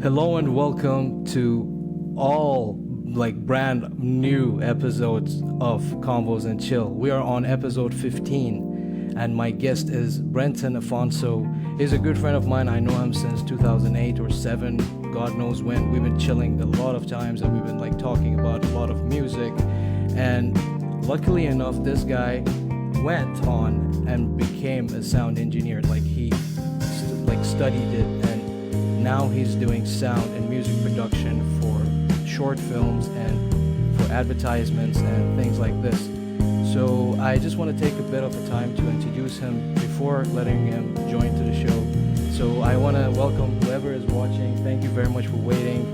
Hello and welcome to all brand new episodes of Combos and Chill. We are on episode 15 and my guest is Brenton Afonso. He's a good friend of mine. I know him since 2008 or 7, God knows when. We've been chilling a lot of times and we've been talking about a lot of music. And luckily enough, this guy went on and became a sound engineer. He studied it, and now he's doing sound and music production for short films and for advertisements and things like this. So I just want to take a bit of a time to introduce him before letting him join to the show. So I want to welcome whoever is watching. Thank you very much for waiting,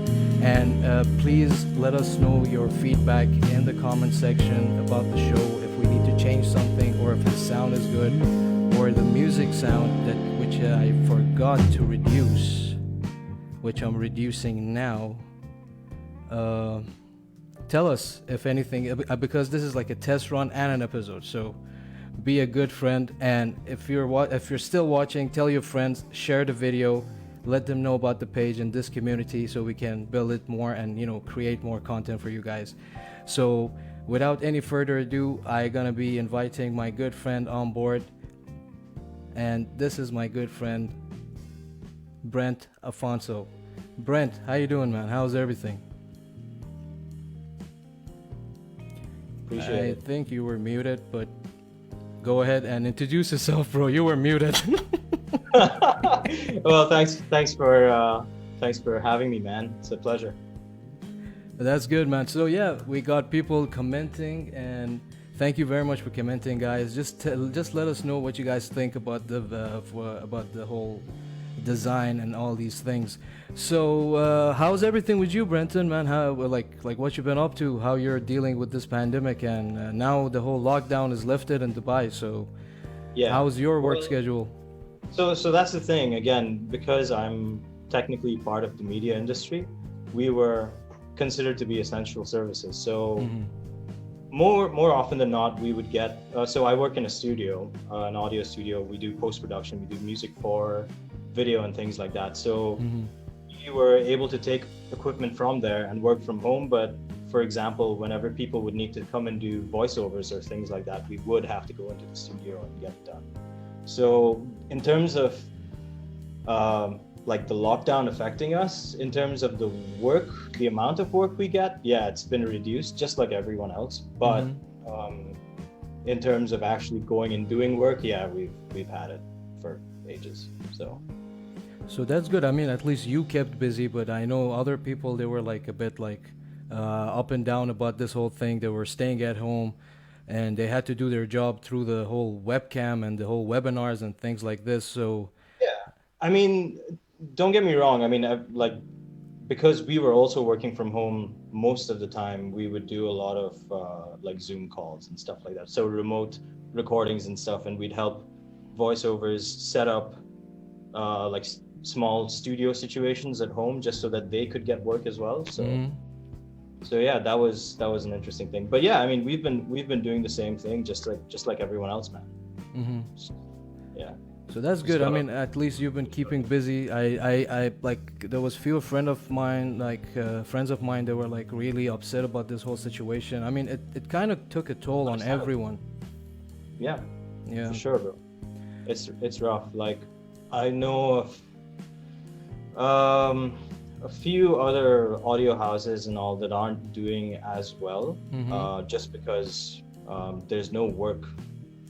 and please let us know your feedback in the comment section about the show, if we need to change something or if the sound is good or the music sound which I forgot to reduce, which I'm reducing now. Tell us if anything, because this is like a test run and an episode. So be a good friend, and if you're still watching, tell your friends, share the video, let them know about the page and this community, so we can build it more and create more content for you guys. So without any further ado, I'm gonna be inviting my good friend on board, and this is my good friend Brent Afonso. Brent, how you doing, man? How's everything? Appreciate it. I think you were muted, but go ahead and introduce yourself, bro. You were muted. Well, thanks for having me, man. It's a pleasure. That's good, man. So yeah, we got people commenting, and thank you very much for commenting, guys. Just let us know what you guys think about the whole design and all these things. So how's everything with you, Brenton, man? How what you've been up to? How you're dealing with this pandemic, and now the whole lockdown is lifted in Dubai. So Yeah. how's your work schedule? So that's the thing. Again, because I'm technically part of the media industry, we were considered to be essential services. So more often than not, we would get. So I work in a studio, an audio studio. We do post production. We do music for video and things like that. So we were able to take equipment from there and work from home. But for example, whenever people would need to come and do voiceovers or things like that, we would have to go into the studio and get it done. So in terms of the lockdown affecting us, in terms of the work, the amount of work we get, yeah, it's been reduced just like everyone else. But in terms of actually going and doing work, yeah, we've had it for ages. So that's good. I mean, at least you kept busy, but I know other people, they were a bit up and down about this whole thing. They were staying at home and they had to do their job through the whole webcam and the whole webinars and things like this. So yeah, I mean, don't get me wrong. I mean, because we were also working from home most of the time, we would do a lot of Zoom calls and stuff like that. So remote recordings and stuff, and we'd help voiceovers set up small studio situations at home just so that they could get work as well. So yeah, that was an interesting thing. But yeah, I mean, we've been doing the same thing just like everyone else, man. Yeah. So that's good. I mean, at least you've been keeping busy. I there was few friends of mine that were really upset about this whole situation. I mean, it kind of took a toll on everyone. Yeah. Yeah. For sure, bro. It's rough. I know of a few other audio houses and all that aren't doing as well, just because there's no work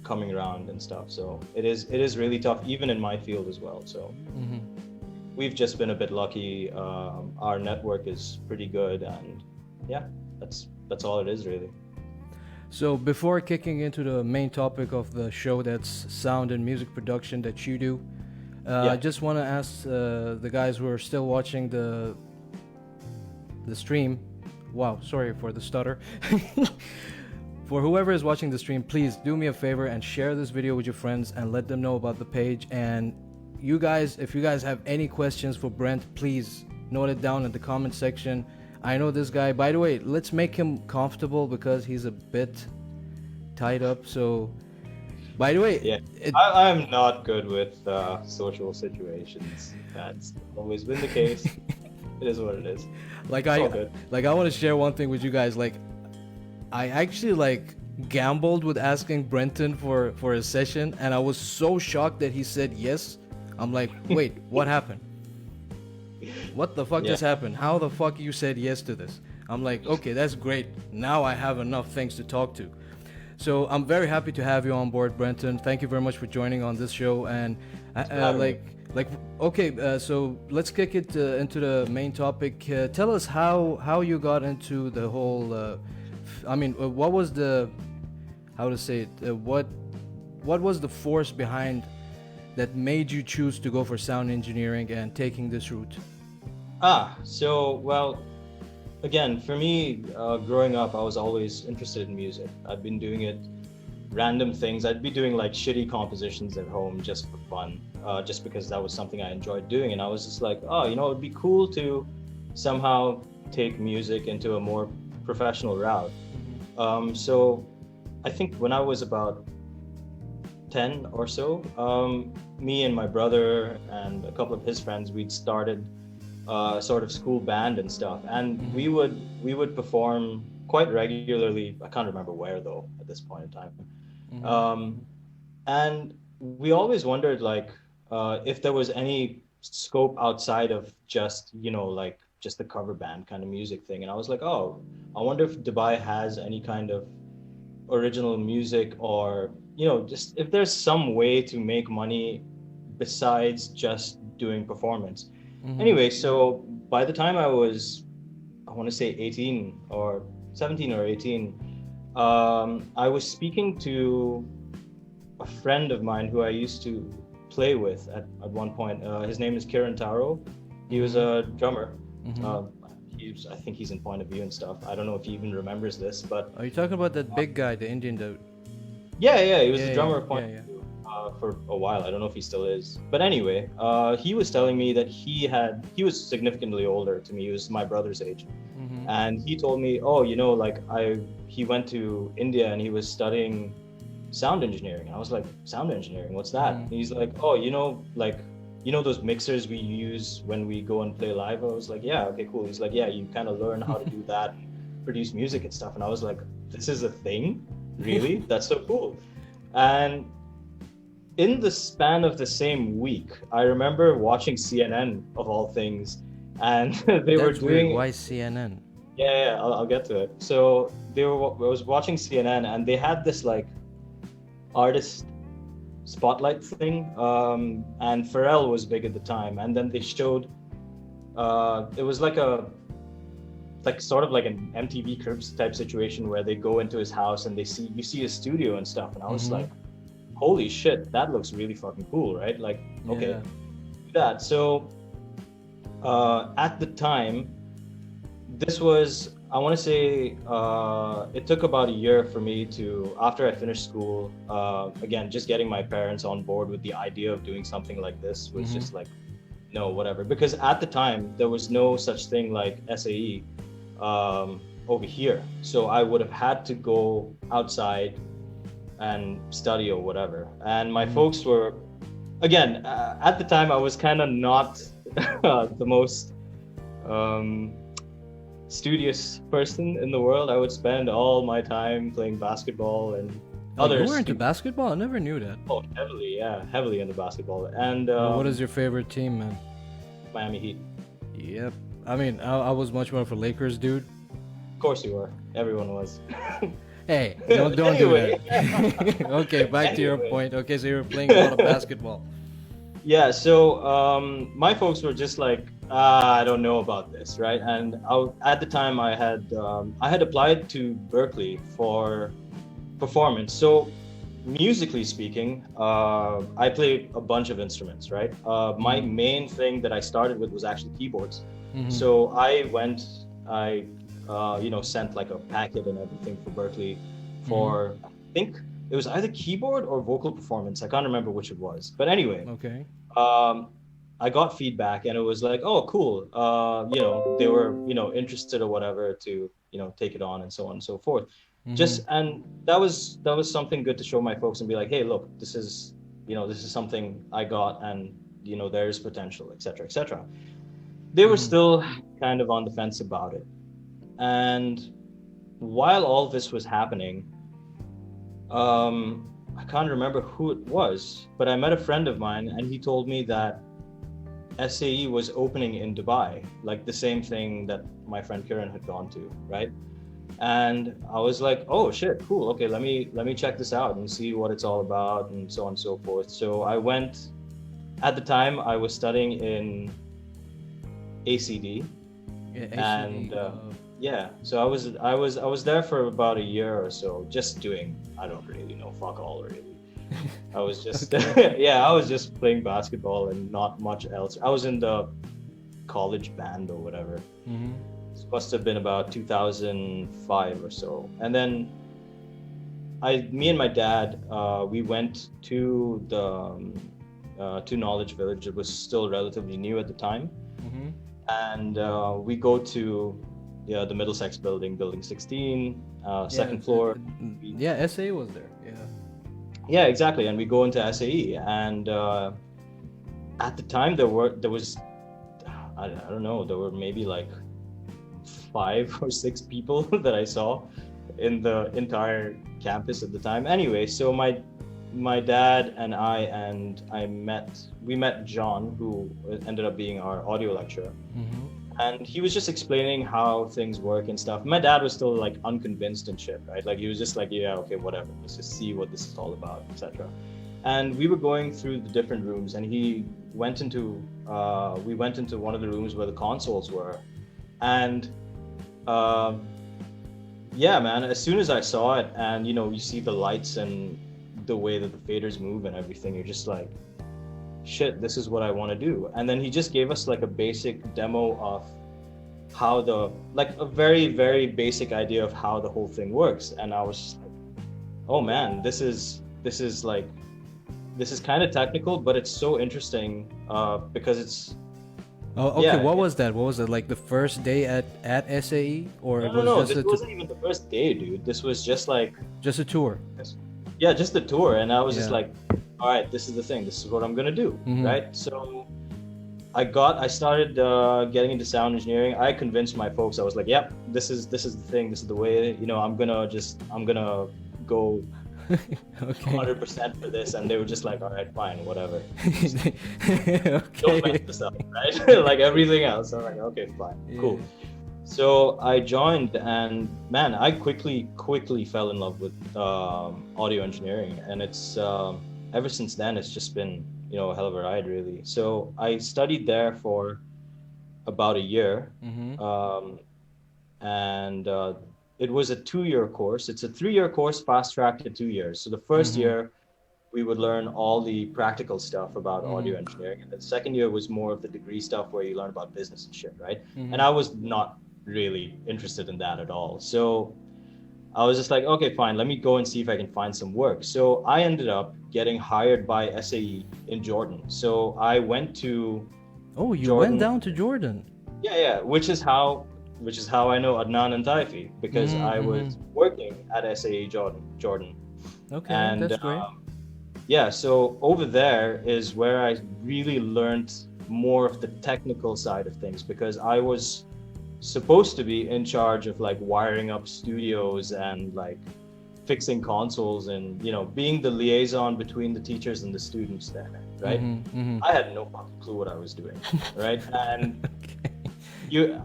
coming around and stuff. So it is really tough, even in my field as well. So we've just been a bit lucky. Our network is pretty good, and yeah, that's all it is really. So before kicking into the main topic of the show, that's sound and music production that you do, I just want to ask the guys who are still watching the stream. Wow, sorry for the stutter. For whoever is watching the stream, please do me a favor and share this video with your friends and let them know about the page. And you guys, if you guys have any questions for Brent, please note it down in the comment section. I know this guy, by the way, let's make him comfortable because he's a bit tied up. So By the way, Yeah, I'm not good with social situations. That's always been the case. It is what it is. Like It's all I good. like I want to share one thing with you guys. Like I actually like gambled with asking Brenton for a session, and I was so shocked that he said yes. I'm like, wait, what happened? What the fuck Yeah. just happened? How the fuck you said yes to this? I'm like, okay, that's great. Now I have enough things to talk to. So I'm very happy to have you on board, Brenton. Thank you very much for joining on this show. And Having me. like, okay, so let's kick it into the main topic. Tell us how you got into the whole. I mean, what was the how to say it? What was the force behind that made you choose to go for sound engineering and taking this route? So, well, again, for me, growing up, I was always interested in music. I'd been doing it, random things. I'd be doing like shitty compositions at home just for fun, just because that was something I enjoyed doing. And I was just like, oh, it'd be cool to somehow take music into a more professional route. So I think when I was about 10 or so, me and my brother and a couple of his friends, we'd started sort of school band and stuff, and we would perform quite regularly. I can't remember where though at this point in time. And we always wondered like if there was any scope outside of just like just the cover band kind of music thing. And I was like, oh, I wonder if Dubai has any kind of original music, or just if there's some way to make money besides just doing performance. Anyway, so by the time I was, I want to say 18 or 17 or 18, I was speaking to a friend of mine who I used to play with at one point. His name is Kiran Taro. He was a drummer. I think he's in Point of View and stuff. I don't know if he even remembers this, but Are you talking about that big guy, the Indian dude? yeah, he was the Yeah, drummer yeah, of Point yeah, of View for a while. I don't know if he still is, but anyway, he was telling me that he was significantly older to me. He was my brother's age, and he told me, oh, like he went to India and he was studying sound engineering. And I was like, sound engineering, what's that? And he's like, oh, like those mixers we use when we go and play live? I was like, yeah, okay, cool. He's like, yeah, you kind of learn how to do that, produce music and stuff. And I was like, this is a thing? Really? That's so cool. And in the span of the same week, I remember watching CNN of all things, and they were That's doing. weird. Why CNN? Yeah, I'll get to it. So I was watching CNN, and they had this like artist spotlight thing, and Pharrell was big at the time. And then they showed, it was like sort of like an MTV Cribs type situation where they go into his house and you see his studio and stuff. And I was like, holy shit, that looks really fucking cool, right? Like, okay, do that. So at the time, this was, I want to say, it took about a year for me to, after I finished school, again, just getting my parents on board with the idea of doing something like this was just like, no, whatever. Because at the time, there was no such thing like SAE over here. So I would have had to go outside and study or whatever. And my folks were, again, at the time, I was kind of not the most studious person in the world. I would spend all my time playing basketball and other. You were into basketball? I never knew that. Oh, heavily into basketball. And what is your favorite team, man? Miami Heat. Yep. I mean, I was much more for Lakers, dude. Of course you were. Everyone was. Hey, don't Anyway. do that. Okay, back to your point. Okay, so you were playing a lot of basketball. Yeah, so my folks were just like, I don't know about this, right? And at the time, I had applied to Berkeley for performance. So musically speaking, I play a bunch of instruments, right? My main thing that I started with was actually keyboards. So I sent like a packet and everything for Berkeley for, I think it was either keyboard or vocal performance. I can't remember which it was. But anyway, Okay. I got feedback and it was like, oh, cool. They were, interested or whatever to, take it on and so on and so forth. And that was something good to show my folks and be like, hey, look, this is something I got and, there's potential, et cetera, et cetera. they were still kind of on the fence about it. And while all this was happening, I can't remember who it was, but I met a friend of mine and he told me that SAE was opening in Dubai, like the same thing that my friend Kiran had gone to, right? And I was like, oh shit, cool. Okay, let me check this out and see what it's all about and so on and so forth. So I went. At the time, I was studying in ACD, and yeah, so I was there for about a year or so, just doing, I don't really know, fuck all really. I was just I was just playing basketball and not much else. I was in the college band or whatever. This must have been about 2005 or so. And then me and my dad, we went to to Knowledge Village. It was still relatively new at the time. And we go to the Middlesex building, building 16, second floor. Yeah, SA was there. Yeah, exactly. And we go into SAE, and at the time there was I don't know, there were maybe like 5 or 6 people that I saw in the entire campus at the time. Anyway, so my dad and we met John, who ended up being our audio lecturer. And he was just explaining how things work and stuff. My dad was still like unconvinced and shit, right? Like he was just like, yeah, okay, whatever. Let's just see what this is all about, etc. And we were going through the different rooms, and we went into one of the rooms where the consoles were. And yeah, man, as soon as I saw it, and you see the lights and the way that the faders move and everything, you're just like, shit, this is what I want to do. And then he just gave us like a basic demo of how a very, very basic idea of how the whole thing works. And I was just like, oh man, this is kind of technical, but it's so interesting because it's What was that? What was it, like the first day at SAE, or no, this wasn't even the first day, dude. This was just like just a tour. Yeah, just the tour. And I was just like, all right, this is the thing. This is what I'm gonna do, right? So I started getting into sound engineering. I convinced my folks. I was like, yep, this is the thing. This is the way. I'm gonna go 100% for this. And they were just like, all right, fine, whatever. Don't mess this up, right? Like everything else. I'm like, okay, fine, cool. So I joined, and man, I quickly fell in love with audio engineering, and it's ever since then it's just been a hell of a ride, really. So I studied there for about a year, and it was a 2-year course. It's a 3-year course, fast-tracked to 2 years. So the first year we would learn all the practical stuff about audio engineering, and the second year was more of the degree stuff where you learn about business and shit, right? And I was not really interested in that at all. So I was just like, okay, fine, let me go and see if I can find some work. So I ended up getting hired by SAE in Jordan. So I went to Jordan. Went down to Jordan? Yeah, which is how I know Adnan and Taifi, because I was working at SAE Jordan. Okay, and that's great. Yeah, so over there is where I really learned more of the technical side of things, because I was supposed to be in charge of like wiring up studios and like fixing consoles and being the liaison between the teachers and the students there, right? I had no fucking clue what I was doing, right? And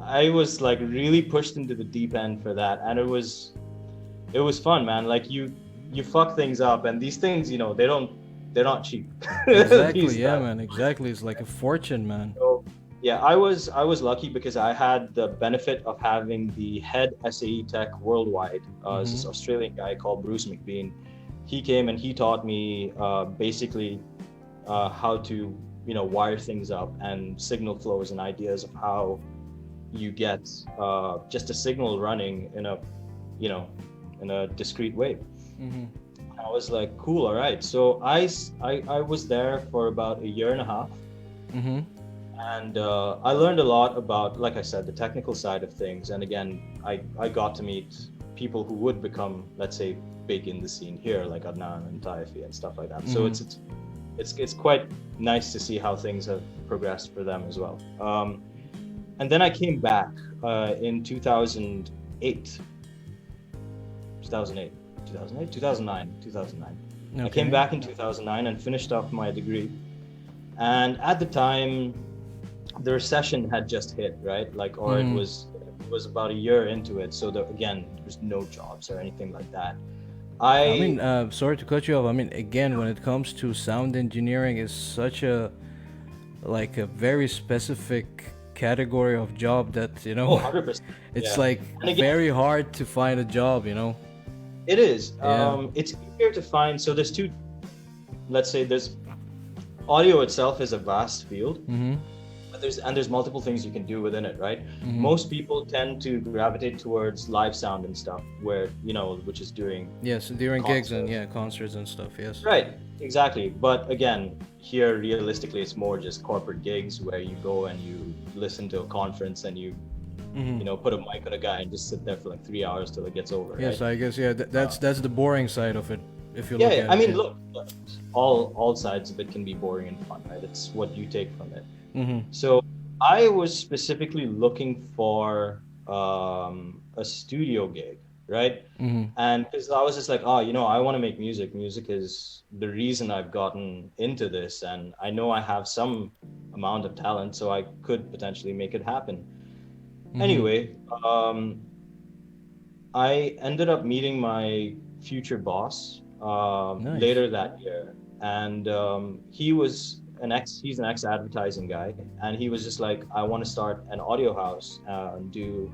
I was like really pushed into the deep end for that, and it was fun, man. Like you fuck things up, and these things, they're not cheap. Exactly. Yeah, man, exactly. It's like a fortune, man. So, yeah, I was lucky because I had the benefit of having the head SAE tech worldwide, this Australian guy called Bruce McBean. He came and he taught me basically how to wire things up and signal flows and ideas of how you get just a signal running in a discrete way. I was like, cool, all right. So I was there for about a year and a half. And I learned a lot about, like I said, the technical side of things. And again, I got to meet people who would become, let's say, big in the scene here, like Adnan and Taifi and stuff like that. So it's quite nice to see how things have progressed for them as well. And then I came back in 2008, 2008, 2008, 2009, 2009. Okay. I came back in 2009 and finished off my degree. And at the time, the recession had just hit, right? Like, or it was about a year into it. So again, there was no jobs or anything like that. I mean, sorry to cut you off. I mean, again, when it comes to sound engineering, is such a very specific category of job that, you know, 100%. it's Yeah. like And again, very hard to find a job, you know. it is. Yeah. It's easier to find. So there's two. Let's say there's audio itself is a vast field, but there's multiple things you can do within it, right? Most people tend to gravitate towards live sound and stuff, where which is doing Yes, during gigs and concerts. concerts and stuff. Yes. Right, exactly. But again, here realistically, it's more just corporate gigs where you go and you listen to a conference and you put a mic on a guy and just sit there for like 3 hours till it gets over. Yes, right? I guess that's the boring side of it. If you Yeah, look yeah. at I it. mean, look, all sides of it can be boring and fun, right? It's what you take from it. So I was specifically looking for a studio gig, right? And because I was just like, I want to make music. Music is the reason I've gotten into this, and I know I have some amount of talent, so I could potentially make it happen. Anyway, I ended up meeting my future boss Nice. later that year, and he's an ex-advertising guy, and he was just like, I want to start an audio house and do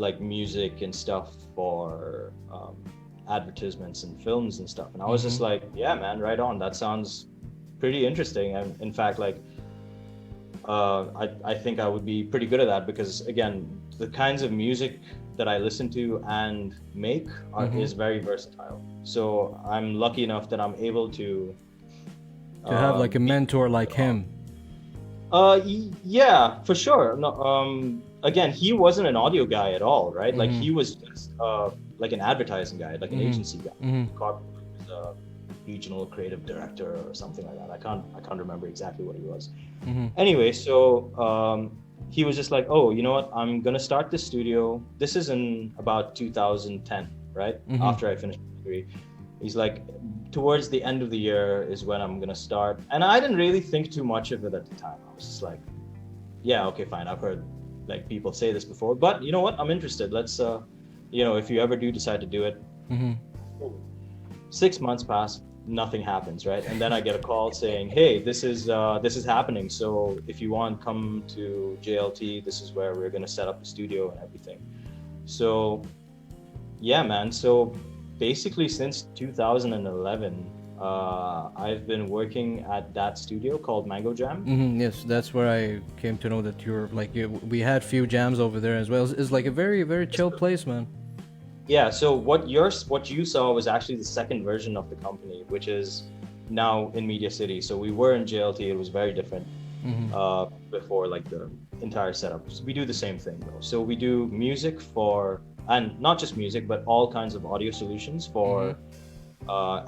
like music and stuff for advertisements and films and stuff. And I was just like, yeah, man, right on. That sounds pretty interesting. And in fact, like, I think I would be pretty good at that, because again, the kinds of music that I listen to and make is very versatile. So I'm lucky enough that I'm able to have like a mentor like him. Yeah, for sure. No, again, he wasn't an audio guy at all, right? Like, he was just like an advertising guy, like an agency guy. Was a regional creative director or something like that. I can't remember exactly what he was. Anyway, so he was just like, oh, you know what? I'm gonna start this studio. This is in about 2010, right? After I finished my degree. He's like, towards the end of the year is when I'm gonna start. And I didn't really think too much of it at the time. I was just like, yeah, okay, fine. I've heard like people say this before, but you know what? I'm interested. Let's, if you ever do decide to do it. 6 months pass, nothing happens, right? And then I get a call saying, hey, this is happening. So if you want, come to JLT. This is where we're gonna set up the studio and everything. So yeah, man. So basically since 2011, I've been working at that studio called Mango Jam. Yes, that's where I came to know that you're like we had few jams over there as well. It's like a very, very chill place, man. Yeah, so what you saw was actually the second version of the company, which is now in Media City. So we were in JLT. It was very different before, like the entire setup. So we do the same thing though. So we do music and not just music, but all kinds of audio solutions for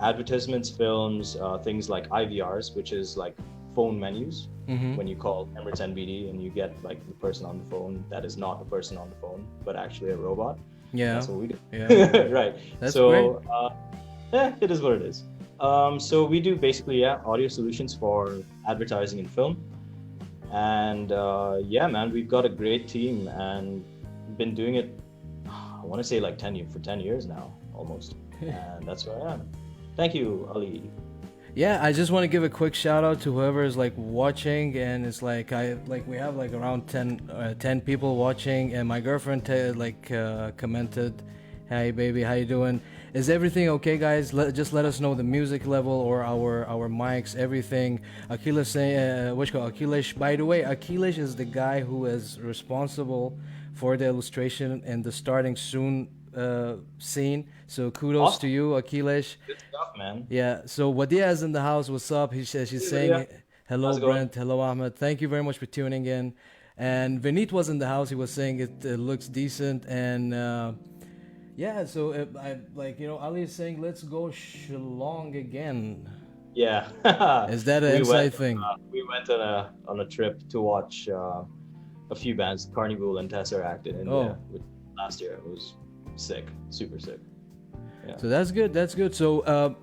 advertisements, films, things like IVRs, which is like phone menus. When you call Emirates NBD and you get like the person on the phone that is not the person on the phone, but actually a robot. Yeah, that's what we do. Yeah. Right. That's so it is what it is. So we do basically audio solutions for advertising and film. And yeah, man, we've got a great team and been doing it, I want to say like 10 years now, almost. And that's where I am. Thank you, Ali. Yeah, I just want to give a quick shout out to whoever is like watching, and it's like we have like around 10 people watching, and my girlfriend commented, "Hey baby, how you doing? Is everything okay, guys? Just let us know the music level or our mics, everything." Akhilesh saying, Akhilesh. By the way, Akhilesh is the guy who is responsible for the illustration and the starting soon scene. So kudos Awesome. to you, Akhilesh. Good stuff, man. Yeah, so Wadia is in the house. What's up? She's saying, hello, How's it going? Brent. Hello, Ahmed. Thank you very much for tuning in. And Vineet was in the house. He was saying it looks decent. And yeah, so Ali is saying, let's go Shillong again. Yeah. Is that an inside thing? We went on a trip to watch a few bands, Carnival and Tesseract in India last year. It was sick, super sick. Yeah. So that's good. That's good. So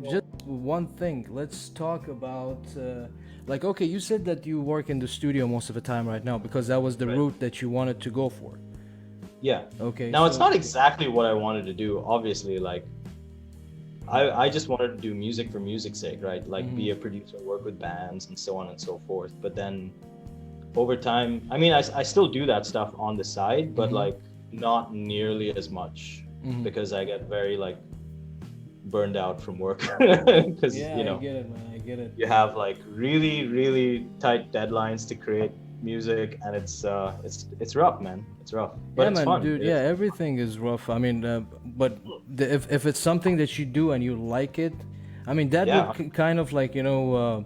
just one thing. Let's talk about like, okay, you said that you work in the studio most of the time right now because that was the route that you wanted to go for. Yeah. Okay. Now it's not exactly what I wanted to do. Obviously, like I just wanted to do music for music's sake, right? Like be a producer, work with bands, and so on and so forth. But then over time, I mean, I still do that stuff on the side, but like not nearly as much because I get very like burned out from work because you know, I get it, man. I get it. you have like really, really tight deadlines to create music, and it's rough, man. It's rough, but it's man, fun, dude. Yeah, everything is rough. I mean, but if it's something that you do and you like it, I mean, that would kind of like, you know,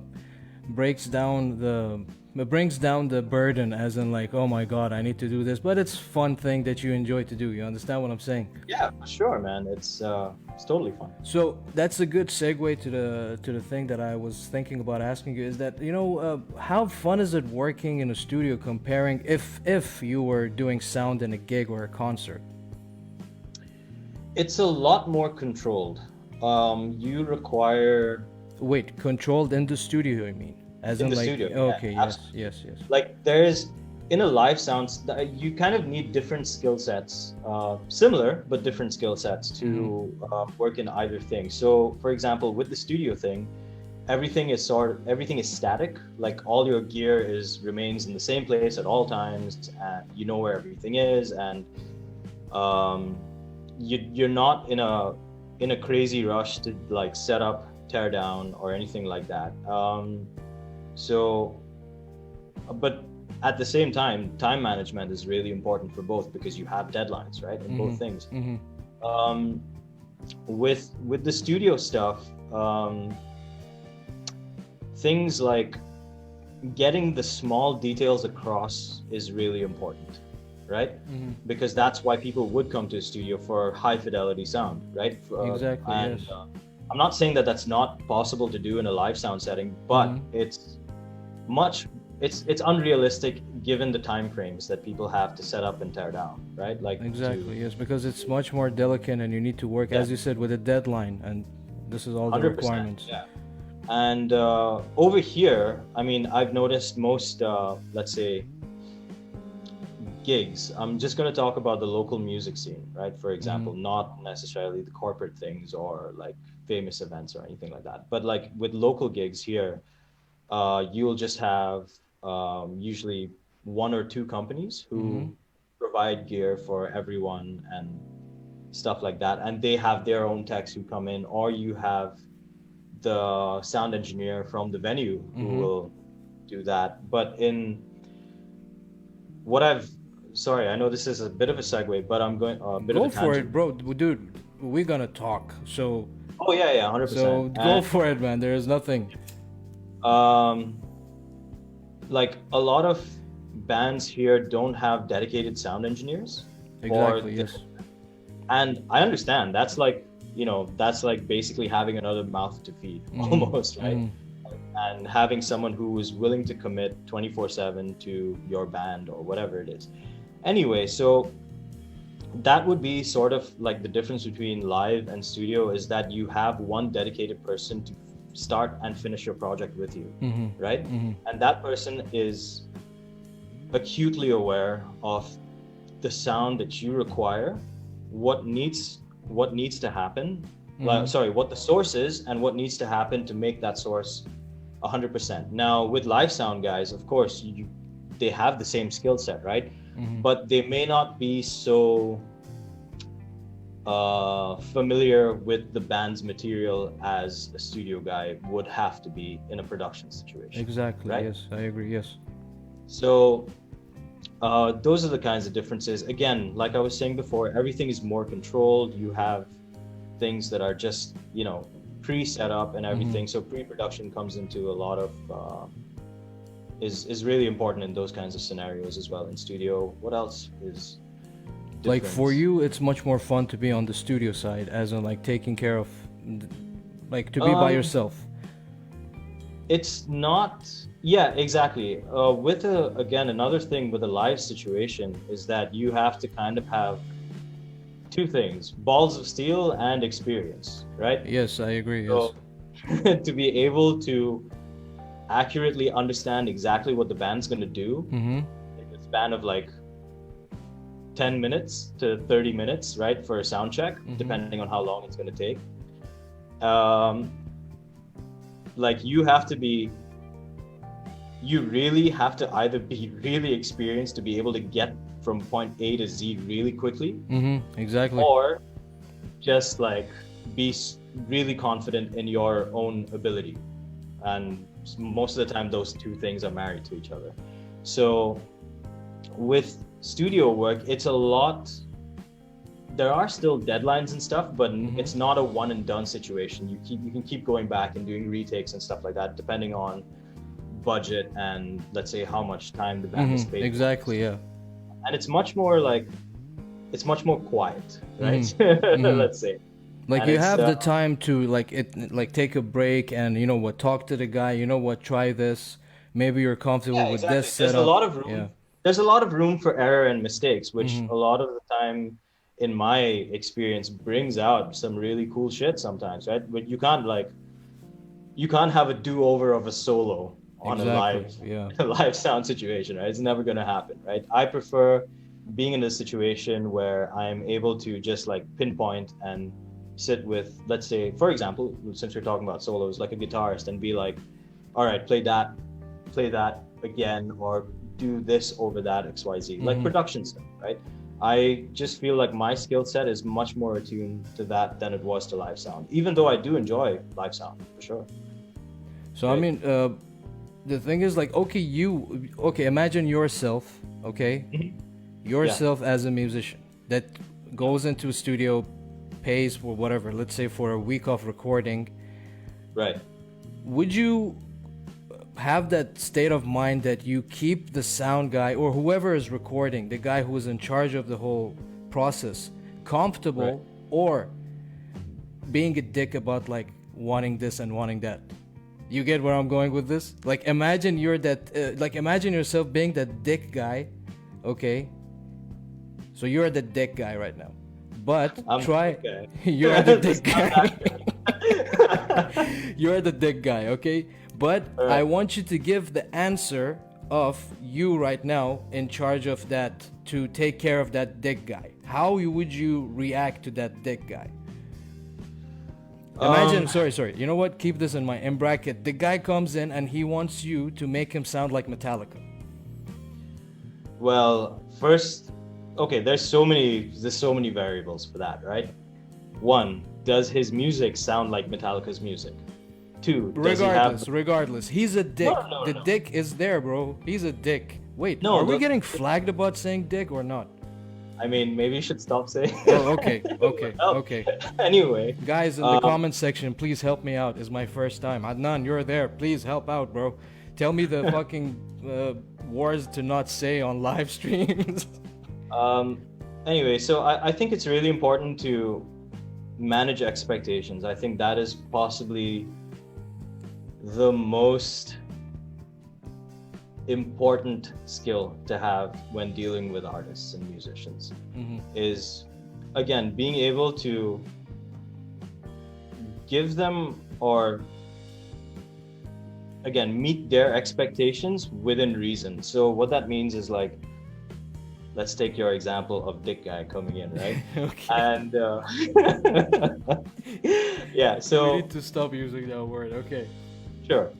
brings down the burden, as in like, oh my god, I need to do this. But it's fun thing that you enjoy to do. You understand what I'm saying? Yeah, for sure, man. It's totally fun. So that's a good segue to the thing that I was thinking about asking you. Is that, you know, how fun is it working in a studio comparing if you were doing sound in a gig or a concert? It's a lot more controlled. You require controlled in the studio, I mean, as in the like studio. okay, Yeah, yes. Like there's in a live sound, you kind of need different skill sets, similar but different skill sets to work in either thing. So, for example, with the studio thing, everything is static. Like all your gear remains in the same place at all times, and you know where everything is, and you're not in a crazy rush to like set up, tear down, or anything like that. But at the same time management is really important for both because you have deadlines, right, in both things. With the studio stuff, things like getting the small details across is really important, right? Because that's why people would come to a studio for high fidelity sound, right? Exactly. And Yes. I'm not saying that that's not possible to do in a live sound setting, but it's unrealistic given the time frames that people have to set up and tear down, right? Like exactly, yes, because it's much more delicate and you need to work, as you said, with a deadline, and this is all the 100%, requirements. yeah. And over here, I mean, I've noticed most, let's say, gigs. I'm just going to talk about the local music scene, right? For example, not necessarily the corporate things or like famous events or anything like that. But like with local gigs here, you'll just have usually one or two companies who provide gear for everyone and stuff like that. And they have their own techs who come in, or you have the sound engineer from the venue who will do that. But in what sorry, I know this is a bit of a segue, but I'm going a bit Go of a for tangent. it, bro. Dude, we're gonna talk. So. Oh yeah, 100%. So go for it, man. There is nothing. Like a lot of bands here don't have dedicated sound engineers. Exactly. Yes. And I understand that's like, you know, that's like basically having another mouth to feed almost, right? And having someone who is willing to commit 24/7 to your band or whatever it is. Anyway, so that would be sort of like the difference between live and studio, is that you have one dedicated person to start and finish your project with you, right? And that person is acutely aware of the sound that you require, what needs to happen, what the source is and what needs to happen to make that source 100%. Now with live sound guys, of course, they have the same skill set, right? But they may not be so familiar with the band's material as a studio guy would have to be in a production situation. Exactly. Right? Yes, I agree. Yes. So those are the kinds of differences. Again, like I was saying before, everything is more controlled. You have things that are just, you know, pre-set up and everything. So pre-production comes into a lot of is really important in those kinds of scenarios as well in studio. What else is different? Like for you, it's much more fun to be on the studio side, as in like taking care of, like to be by yourself. It's not, yeah, exactly. With again, another thing with a live situation is that you have to kind of have two things: balls of steel and experience, right? Yes, I agree. Yes. So to be able to accurately understand exactly what the band's going to do Mm-hmm. in a span of like 10 minutes to 30 minutes, right, for a sound check, depending on how long it's going to take. Um, like you really have to either be really experienced to be able to get from point A to Z really quickly, Mm-hmm. Exactly. or just like be really confident in your own ability. And most of the time, those two things are married to each other. So with studio work, it's a lot. There are still deadlines and stuff, but it's not a one and done situation. You can keep going back and doing retakes and stuff like that, depending on budget and, let's say, how much time the band is paid. Exactly. Yeah. And it's much more quiet, right? Let's say. Like And you it's, have the time to like take a break and you know what, talk to the guy, you know what, try this. Maybe you're comfortable Yeah, with exactly. this setup. There's a lot of room. Yeah. There's a lot of room for error and mistakes, which a lot of the time, in my experience, brings out some really cool shit sometimes, right? But you can't have a do-over of a solo on Exactly. a live sound situation, right? It's never gonna happen, right? I prefer being in a situation where I'm able to just like pinpoint and sit with, let's say, for example, since we're talking about solos, like a guitarist, and be like, all right, play that again, or do this over that XYZ, like production stuff, right? I just feel like my skill set is much more attuned to that than it was to live sound, even though I do enjoy live sound for sure. So I mean, the thing is like, okay, imagine yourself, okay, yourself as a musician that goes into a studio, pays for whatever, let's say for a week of recording. Right. Would you have that state of mind that you keep the sound guy or whoever is recording, the guy who is in charge of the whole process, comfortable, or being a dick about like wanting this and wanting that? You get where I'm going with this? Like imagine you're that imagine yourself being that dick guy, okay? So you're the dick guy right now, but you're the dick guy. You're the dick guy, okay? But I want you to give the answer of you right now in charge of that, to take care of that dick guy. How would you react to that dick guy? Imagine, sorry. You know what? Keep this in bracket. The guy comes in and he wants you to make him sound like Metallica. Well, first, okay, there's so many variables for that, right? One, does his music sound like Metallica's music? Two, regardless, he's a dick. The dick is there, bro. He's a dick. Wait, are we getting flagged about saying dick or not? I mean, maybe you should stop saying. Oh, okay. Anyway, guys in the comment section, please help me out. It's my first time. Adnan, you're there. Please help out, bro. Tell me the fucking words to not say on live streams. Anyway, so I think it's really important to manage expectations. I think that is possibly the most important skill to have when dealing with artists and musicians, is, again, being able to give them, or again, meet their expectations within reason. So what that means is, like, let's take your example of dick guy coming in, right? Okay. And yeah, so we need to stop using that word. Okay. Sure.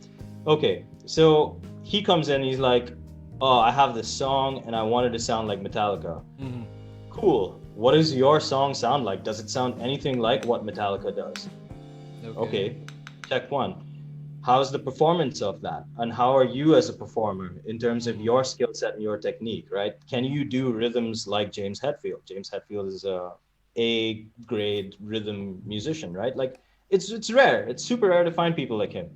Okay. So he comes in, he's like, oh, I have this song and I wanted to sound like Metallica. Cool. What does your song sound like? Does it sound anything like what Metallica does? Okay. Check one. How's the performance of that? And how are you as a performer in terms of your skill set and your technique, right? Can you do rhythms like James Hetfield? James Hetfield is a grade rhythm musician, right? Like it's rare. It's super rare to find people like him.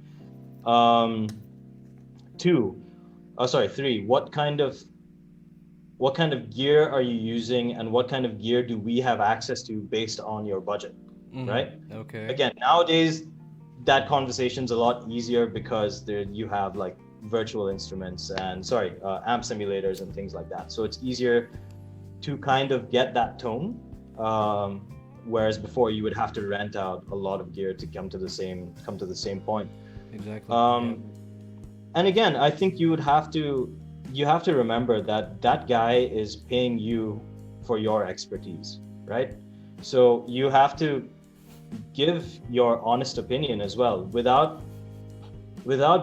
Three, what kind of gear are you using, and what kind of gear do we have access to based on your budget, right? Okay. Again, nowadays that conversation's a lot easier because there you have like virtual instruments and amp simulators and things like that. So it's easier to kind of get that tone. Whereas before you would have to rent out a lot of gear to come to the same point. Exactly. And again, I think you have to remember that guy is paying you for your expertise, right? So you have to give your honest opinion as well without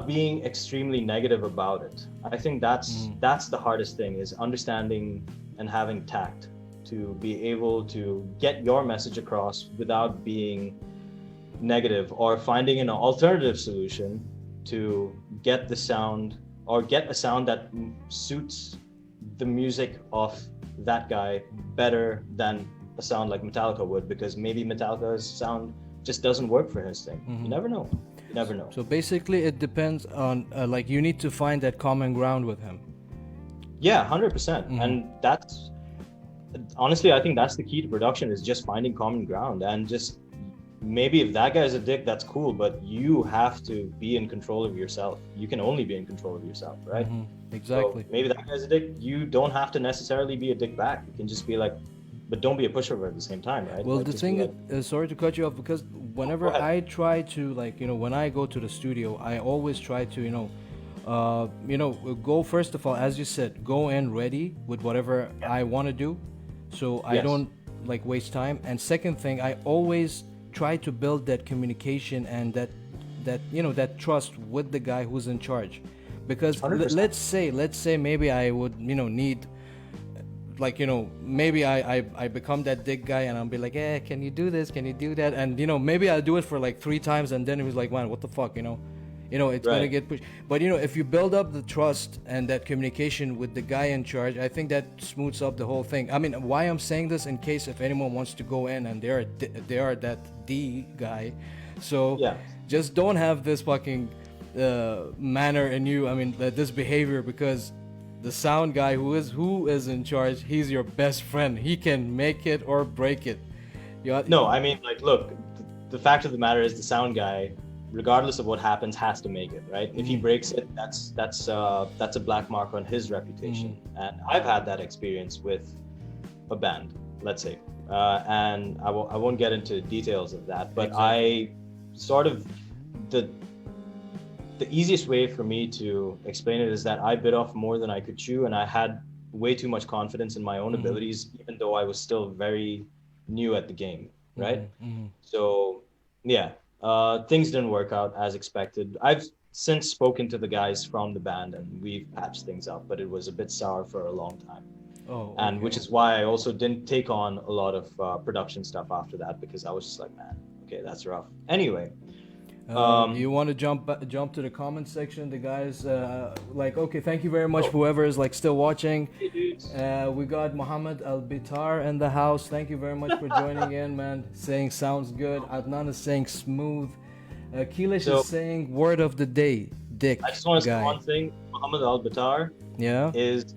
being extremely negative about it. I think that's the hardest thing, is understanding and having tact to be able to get your message across without being negative, or finding an alternative solution to get the sound, or get a sound that suits the music of that guy better than a sound like Metallica would, because maybe Metallica's sound just doesn't work for his thing. You never know. So basically it depends on like you need to find that common ground with him. Yeah, 100%. And that's honestly, I think that's the key to production, is just finding common ground. And just maybe if that guy's a dick, that's cool, but you have to be in control of yourself. You can only be in control of yourself, right? Exactly. So maybe that guy's a dick, you don't have to necessarily be a dick back. You can just be like, but don't be a pushover at the same time, right? Well, like, the thing is, sorry to cut you off, because whenever I try to, like, when I go to the studio, I always try to, go, first of all, as you said, go in ready with whatever I want to do, so I don't like waste time. And second thing, I always try to build that communication and that trust with the guy who's in charge, because let's say maybe I would need, like, maybe I become that dick guy and I'll be like, can you do this, can you do that, and maybe I'll do it for like 3 times, and then it was like, man, what the fuck, it's gonna get pushed. But if you build up the trust and that communication with the guy in charge, I think that smooths up the whole thing. I mean, why I'm saying this, in case if anyone wants to go in and they are that D guy, so just don't have this fucking manner in you. I mean, this behavior, because the sound guy who is in charge, he's your best friend. He can make it or break it. No, I mean, like, look, the fact of the matter is the sound guy, regardless of what happens, has to make it, right? If he breaks it, that's a black mark on his reputation. And I've had that experience with a band, let's say, and I won't get into details of that, but I sort of the easiest way for me to explain it is that I bit off more than I could chew, and I had way too much confidence in my own abilities, even though I was still very new at the game, right? So things didn't work out as expected. I've since spoken to the guys from the band and we've patched things up, but it was a bit sour for a long time. And which is why I also didn't take on a lot of production stuff after that, because I was just like, man, okay, that's rough. Anyway, you want to jump to the comment section? The guys like, okay, thank you very much, whoever is like still watching. Hey, dudes. We got Mohammed Al-Bitar in the house. Thank you very much for joining in, man. Saying sounds good. Adnan is saying smooth. Keelish is saying word of the day, dick. I just want to guy. say one thing. Mohammed Al-Bitar is,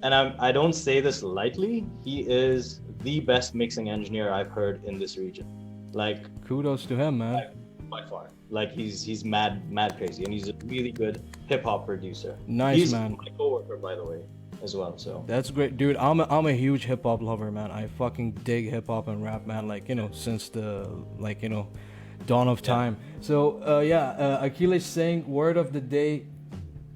and I don't say this lightly, he is the best mixing engineer I've heard in this region. Like, kudos to him, man. By far. Like, he's mad crazy, and he's a really good hip hop producer. Nice, man. He's my coworker, by the way, as well. So that's great, dude. I'm a huge hip hop lover, man. I fucking dig hip hop and rap, man. Like, since the dawn of time. So Akhilesh saying word of the day,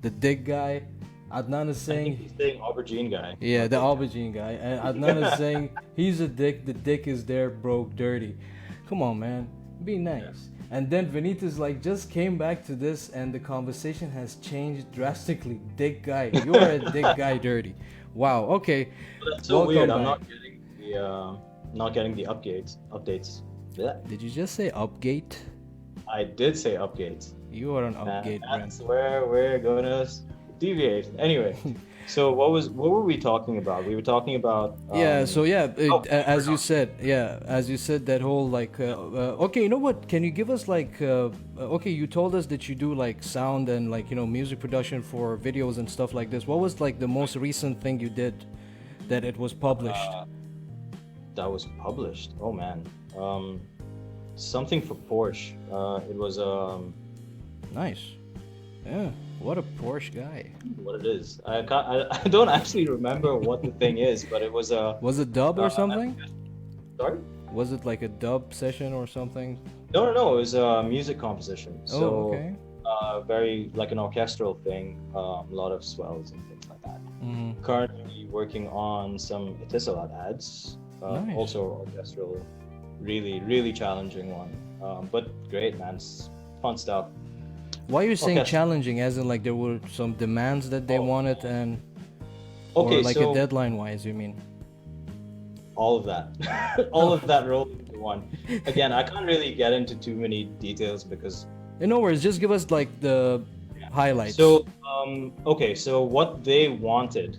the dick guy. Adnan is saying, I think he's saying aubergine guy. Yeah, the aubergine guy. And Adnan is saying he's a dick. The dick is there, broke, dirty. Come on, man. Be nice. Yeah. And then Vinita's like, just came back to this and the conversation has changed drastically. Dick guy. You are a dick guy, dirty. Wow. Okay. Well, that's so welcome weird. Back. I'm not getting the updates. Yeah. Did you just say upgate? I did say upgate. You are an upgate, That's where we're gonna deviate. Anyway. So what were we talking about? We were talking about as you said that whole like okay, you know what, can you give us like okay, you told us that you do like sound and like music production for videos and stuff like this. What was like the most recent thing you did that it was published? That was published? Oh man, something for Porsche. It was Nice. Yeah. What a Porsche guy. what it is. I can't. I don't actually remember what the thing is, but it was a. Was it dub or something? Sorry. Was it like a dub session or something? No. It was a music composition. Oh, So, okay. very like an orchestral thing. A lot of swells and things like that. Mm-hmm. Currently working on some Etisalat ads. Nice. Also orchestral. Really challenging one. But great, man. It's fun stuff. Why are you saying Okay. challenging? As in, like, there were some demands that they wanted, and or Okay, like so a deadline wise, you mean? all of that, all of that rolled into one. Again, I can't really get into too many details because. No worries. Just give us like the highlights. So, okay, so what they want is,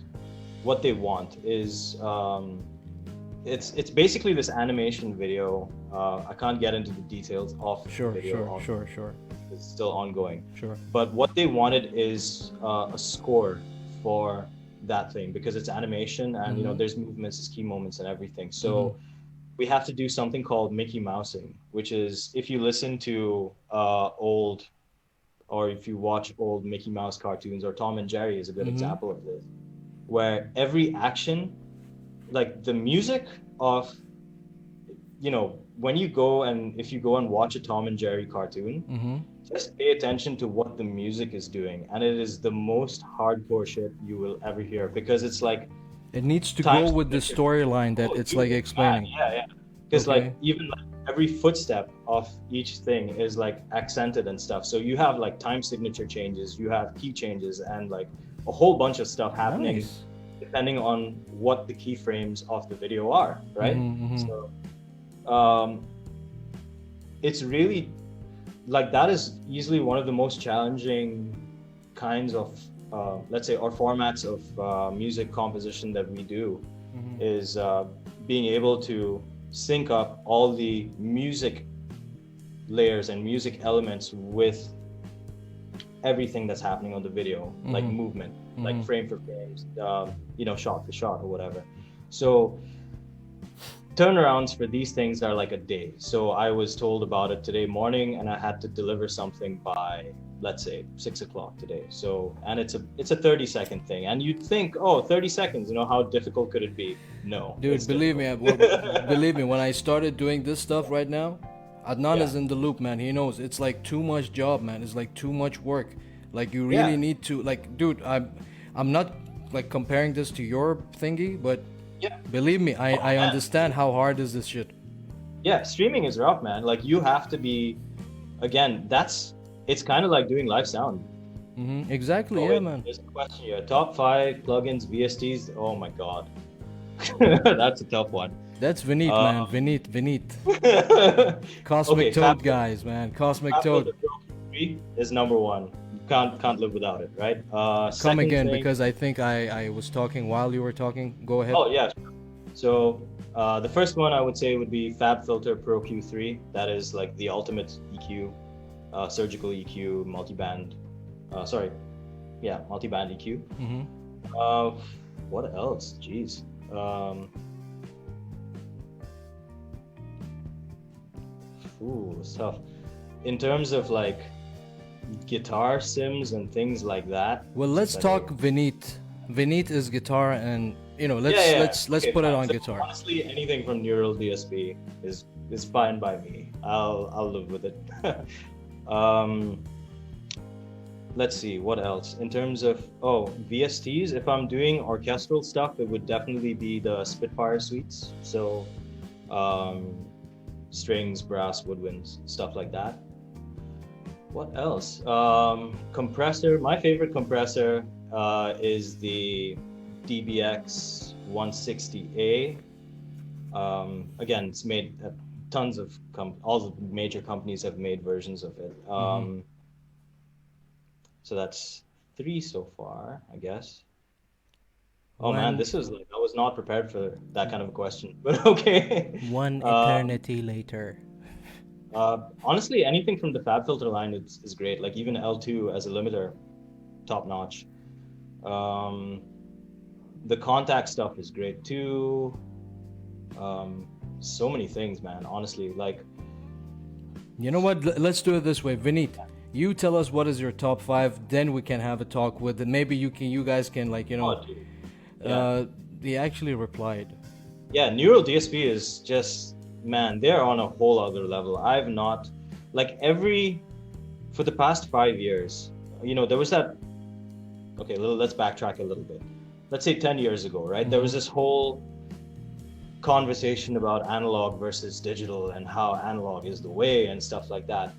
it's basically this animation video. I can't get into the details of the Sure. video. Sure. It's still ongoing. Sure. But what they wanted is a score for that thing because it's animation and there's movements, there's key moments and everything. So we have to do something called Mickey Mousing, which is if you listen to old or if you watch old Mickey Mouse cartoons, or Tom and Jerry is a good example of this, where every action, like the music of, when you go and if you go and watch a Tom and Jerry cartoon, just pay attention to what the music is doing, and it is the most hardcore shit you will ever hear because it's like it needs to go with the storyline that it's like explaining. Yeah. Because Okay. like even like every footstep of each thing is like accented and stuff. So you have like time signature changes, you have key changes, and like a whole bunch of stuff happening Nice. depending on what the keyframes of the video are, right? So it's really like that is easily one of the most challenging kinds of let's say or formats of music composition that we do is being able to sync up all the music layers and music elements with everything that's happening on the video, like movement, like frame for frames, shot for shot or whatever. So turnarounds for these things are like a day. So I was told about it today morning and I had to deliver something by, let's say 6 o'clock today. So, and it's a 30-second thing. And you'd think, 30 seconds, how difficult could it be? No. Dude, believe me, believe me, when I started doing this stuff right now, Adnan is in the loop, man. He knows it's like too much job, man. It's like too much work. Like you really need to, like, dude, I'm not like comparing this to your thingy, but believe me, I understand how hard is this shit. Yeah, streaming is rough, man. Like you have to be, again, it's kind of like doing live sound. Exactly, man. There's a question here. Top 5 plugins, VSTs. Oh my god. That's a tough one. That's Vineet, man. Vineet. Cosmic Toad, guys, man. Cosmic Toad. Pro 3 is number 1. You can't live without it, right? Come again, because I think I was talking while you were talking. Go ahead. Oh yeah. So the first one I would say would be FabFilter Pro Q3. That is like the ultimate EQ, surgical EQ, multi-band. Multi-band EQ. What else? Jeez. Stuff. In terms of like guitar sims and things like that. Well, let's talk Vineet. Vineet is guitar, and let's put it on guitar. Honestly, anything from Neural DSP is fine by me. I'll live with it. Let's see what else in terms of VSTs. If I'm doing orchestral stuff, it would definitely be the Spitfire suites. So strings, brass, woodwinds, stuff like that. What else? Compressor. My favorite compressor is the DBX 160A. Again, it's made tons of all the major companies have made versions of it. So that's 3 so far, I guess. Man, this is like I was not prepared for that kind of a question, but okay. One eternity later. Honestly, anything from the FabFilter line is great. Like even L2 as a limiter, top notch. The contact stuff is great too. So many things, man. Honestly, like You know what? Let's do it this way, Vineet. You tell us what is your top five, then we can have a talk with it. Maybe you guys can like Oh, dude. They actually replied. Yeah, Neural DSP is just, man, they're on a whole other level. I've not, like, for the past 5 years, there was that, okay, let's backtrack a little bit. Let's say 10 years ago, right? There was this whole conversation about analog versus digital and how analog is the way and stuff like that.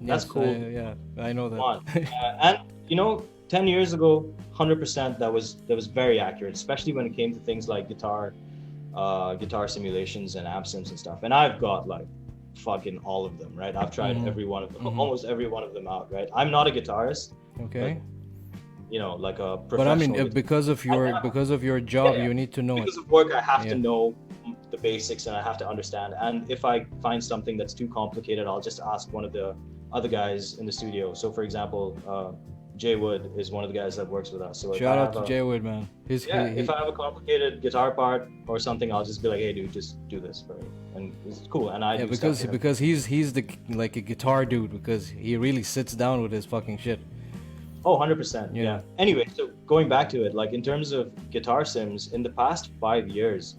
That's Yes, cool. yeah, I know Come that. on. And 10 years ago, 100% that was very accurate, especially when it came to things like guitar simulations and amp sims and stuff. And I've got like fucking all of them, right? I've tried every one of them, almost every one of them out, right? I'm not a guitarist, Okay. like a But professional. I mean, because of your job, Yeah. you need to know Because it. of work, I have Yeah. to know the basics and I have to understand. And if I find something that's too complicated, I'll just ask one of the other guys in the studio. So, for example, Jay Wood is one of the guys that works with us. So Shout out to Jay Wood, man. if I have a complicated guitar part or something, I'll just be like, "Hey, dude, just do this for me," and it's cool. And I yeah, do stuff for him. because he's the like a guitar dude because he really sits down with his fucking shit. Oh, 100%. Yeah. Yeah. Anyway, so going back to it, like in terms of guitar sims, in the past 5 years,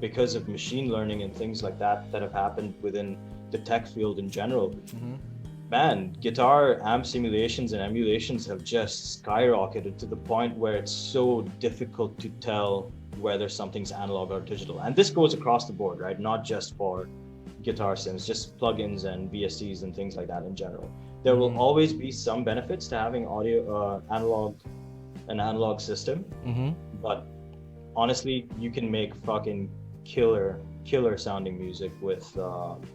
because of machine learning and things like that have happened within the tech field in general, man, guitar amp simulations and emulations have just skyrocketed to the point where it's so difficult to tell whether something's analog or digital. And this goes across the board, right? Not just for guitar sims, just plugins and VSTs and things like that in general. There will always be some benefits to having an analog system, but honestly, you can make fucking killer sounding music with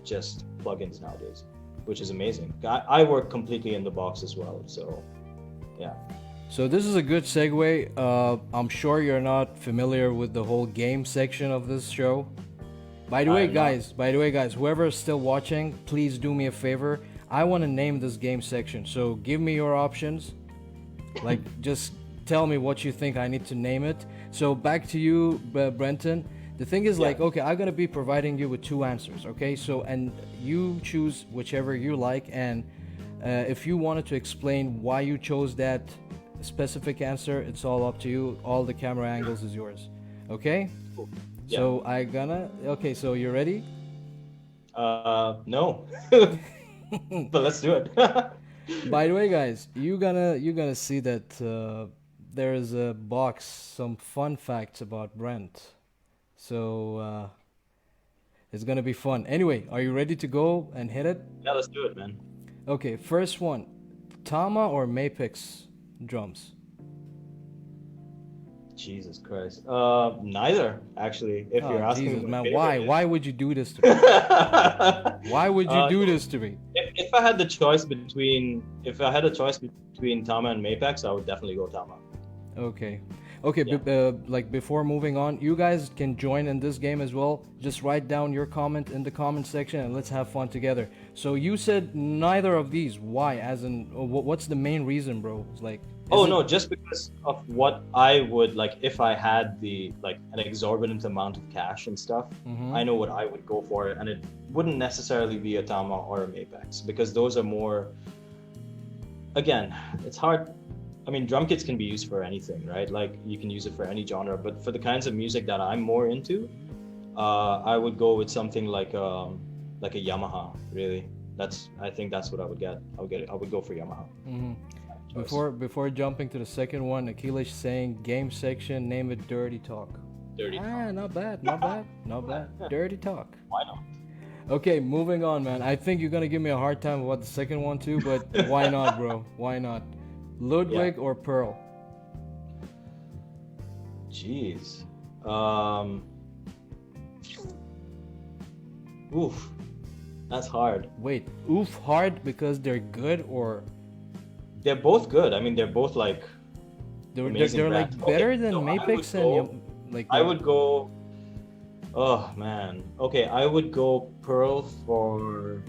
just plugins nowadays, which is amazing. I work completely in the box as well, so yeah. So this is a good segue. I'm sure you're not familiar with the whole game section of this show. By the way, guys, whoever is still watching, please do me a favor. I want to name this game section. So give me your options. Like, just tell me what you think I need to name it. So back to you, Brenton. The thing is, like, okay, I'm gonna be providing you with two answers. Okay, so and you choose whichever you like, and if you wanted to explain why you chose that specific answer, it's all up to you. All the camera angles is yours. Okay. Cool. Yeah. So okay, so you ready? No. But let's do it. By the way, guys, you're gonna see that there is a box, some fun facts about Brent. So it's gonna be fun. Anyway, are you ready to go and hit it? Yeah, let's do it, man. Okay, first one, Tama or Mapex drums? Jesus Christ. Neither, actually. If you're asking Jesus, my man, favorite. why would you do this to me? Why would you do this to me? If I had a choice between Tama and Mapex, I would definitely go Tama. Okay, Yeah. like before moving on, you guys can join in this game as well. Just write down your comment in the comment section and let's have fun together. So you said neither of these. Why? As in, what's the main reason, bro? It's like. No, just because of what I would like if I had an exorbitant amount of cash and stuff. I know what I would go for, and it wouldn't necessarily be a Tama or a Mapex because those are more. Again, it's hard. I mean, drum kits can be used for anything, right? Like you can use it for any genre, but for the kinds of music that I'm more into, I would go with something like a Yamaha. Really, I think that's what I would get. I would go for Yamaha. Before jumping to the second one, Akhilesh saying game section, name it Dirty Talk. Dirty Talk. Not bad. Dirty Talk. Why not? Okay, moving on, man. I think you're gonna give me a hard time about the second one too, but why not, bro? Why not? Ludwig or Pearl? Jeez. Oof. That's hard. Wait, hard because they're good or they're both good. I mean, they're both like they're amazing like brands. better than so Mapex like. I would go. Oh man. Okay, I would go Pearl for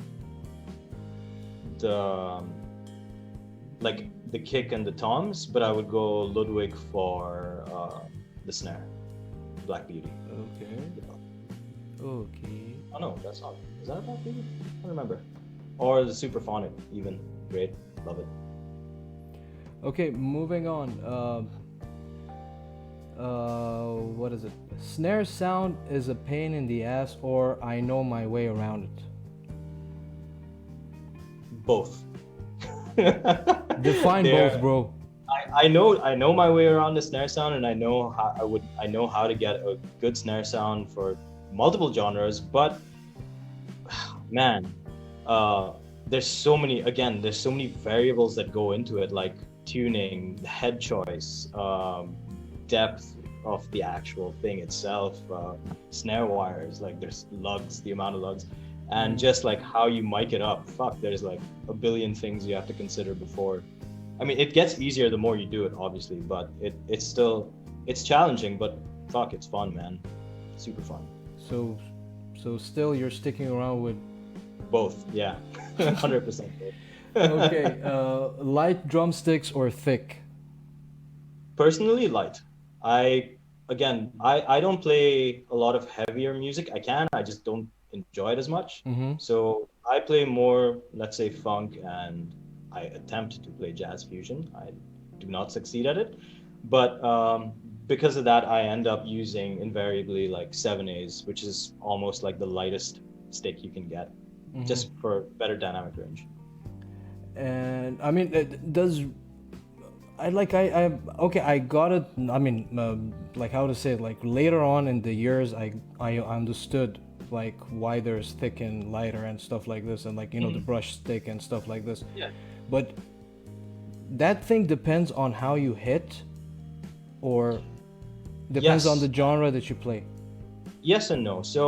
the kick and the toms, but I would go Ludwig for the snare, Black Beauty. Okay. Oh no, that's not. Is that a Black Beauty? I don't remember. or the Superphonic even. Great, love it. Okay, moving on. What is it? Snare sound is a pain in the ass, or I know my way around it. Both. Define both, bro. I know my way around the snare sound, and I know how to get a good snare sound for multiple genres. But man, there's so many variables that go into it, like tuning, head choice, depth of the actual thing itself, snare wires, like there's lugs, the amount of lugs, and just like how you mic it up. Fuck, there's like a billion things you have to consider before. I mean, it gets easier the more you do it, obviously, but it's challenging, but fuck, it's fun, man. Super fun. So still you're sticking around with both, yeah. 100%. Okay, light drumsticks or thick? Personally, light. I don't play a lot of heavier music. I just don't enjoy it as much. So I play more, let's say, funk, and I attempt to play jazz fusion. I do not succeed at it, but because of that, I end up using invariably like 7/8, which is almost like the lightest stick you can get, just for better dynamic range. And I mean, I got it. I mean, like how to say it, like later on in the years, I understood like why there's thick and lighter and stuff like this, and like the brush stick and stuff like this. Yeah. But that thing depends on how you hit, or depends on the genre that you play. Yes and no. So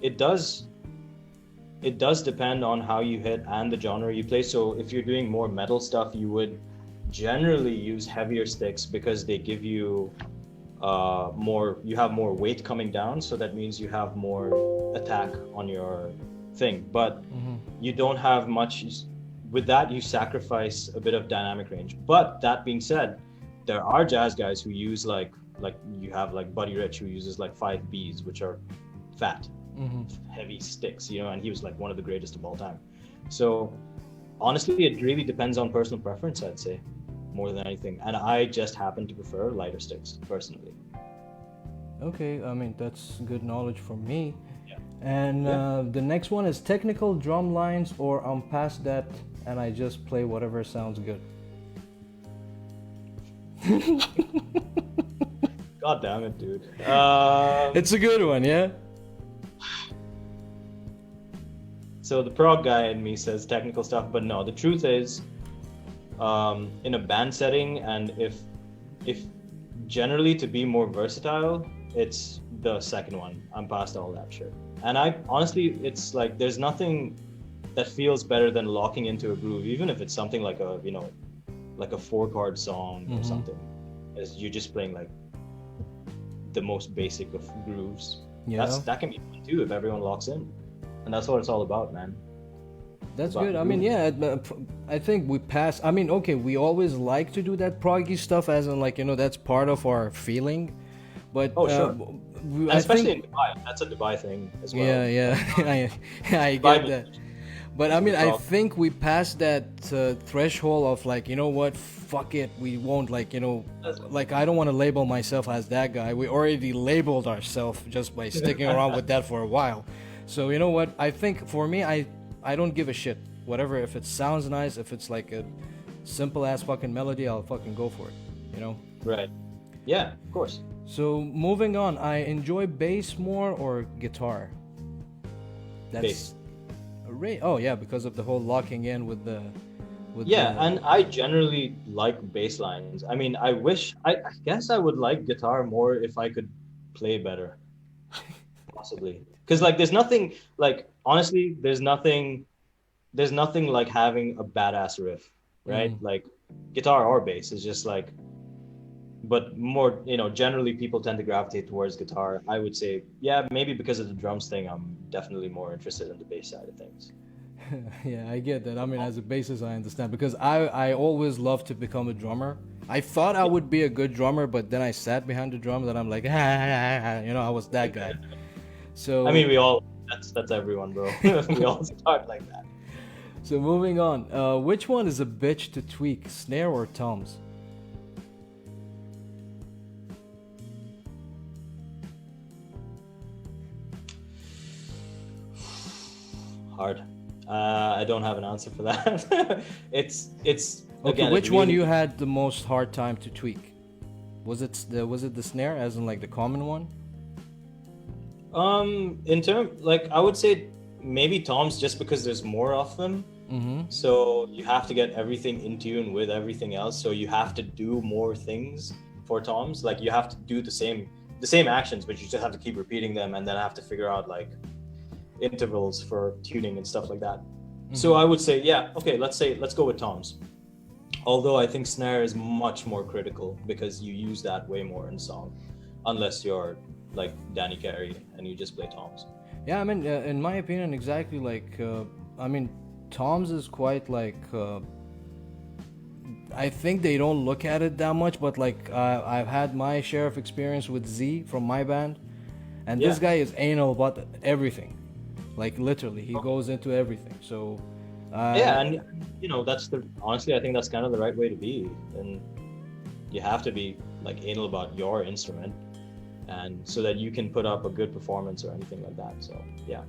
it does depend on how you hit and the genre you play. So if you're doing more metal stuff, you would generally use heavier sticks because they give you you have more weight coming down, so that means you have more attack on your thing, but you don't have much. With that, you sacrifice a bit of dynamic range. But that being said, there are jazz guys who use like you have like Buddy Rich, who uses like 5Bs, which are fat, heavy sticks, and he was like one of the greatest of all time. So honestly, it really depends on personal preference, I'd say, more than anything. And I just happen to prefer lighter sticks personally. Okay, I mean, that's good knowledge for me. Yeah. And the next one is technical drum lines, or I'm past that and I just play whatever sounds good. God damn it, dude. It's a good one, yeah? So the prog guy in me says technical stuff, but no, the truth is, in a band setting, and if generally to be more versatile, it's the second one. I'm past all that shit. And I honestly, it's like there's nothing that feels better than locking into a groove, even if it's something like a like a 4-chord song or something. As you're just playing like the most basic of grooves. Yeah. That can be fun too if everyone locks in. And that's what it's all about, man. That's good. I mean, yeah, I think we pass. I mean, okay, we always like to do that proggy stuff, as in like, that's part of our feeling. But sure. Especially in Dubai. That's a Dubai thing as well. Yeah. I get that. But I mean, I think we passed that threshold of like, what, fuck it, we won't like, like I don't want to label myself as that guy. We already labeled ourselves just by sticking around with that for a while. So you know what? I think for me, I don't give a shit. Whatever, if it sounds nice, if it's like a simple ass fucking melody, I'll fucking go for it. Right. Yeah, of course. So moving on, I enjoy bass more or guitar? Bass. Oh yeah, because of the whole locking in with the. And I generally like bass lines. I mean, I guess I would like guitar more if I could play better. Possibly. Because like there's nothing like, honestly, there's nothing like having a badass riff, right? Like guitar or bass is just like, but more, generally people tend to gravitate towards guitar. I would say, yeah, maybe because of the drums thing, I'm definitely more interested in the bass side of things. Yeah, I get that. I mean, as a bassist, I understand, because I always loved to become a drummer. I thought I would be a good drummer, but then I sat behind the drums and I'm like, I was that guy. So I mean, that's everyone, bro. We all start like that. So moving on, which one is a bitch to tweak, snare or toms? Hard. I don't have an answer for that. it's Okay, again. which one you had the most hard time to tweak? Was it the snare, as in like the common one? In term, like I would say maybe toms, just because there's more of them. Mm-hmm. So you have to get everything in tune with everything else. So you have to do more things for toms. Like you have to do the same actions, but you just have to keep repeating them, and then have to figure out like intervals for tuning and stuff like that. Mm-hmm. So I would say, yeah, okay, let's go with toms. Although I think snare is much more critical because you use that way more in song, unless you're like Danny Carey and you just play toms. Yeah, I mean, in my opinion, exactly like, I mean, toms is quite like, I think they don't look at it that much, but like, I've had my share of experience with Z from my band, and this guy is anal about everything. Like literally, he goes into everything. So yeah, and you know, honestly, I think that's kind of the right way to be, and you have to be like anal about your instrument, and so that you can put up a good performance or anything like that. So yeah.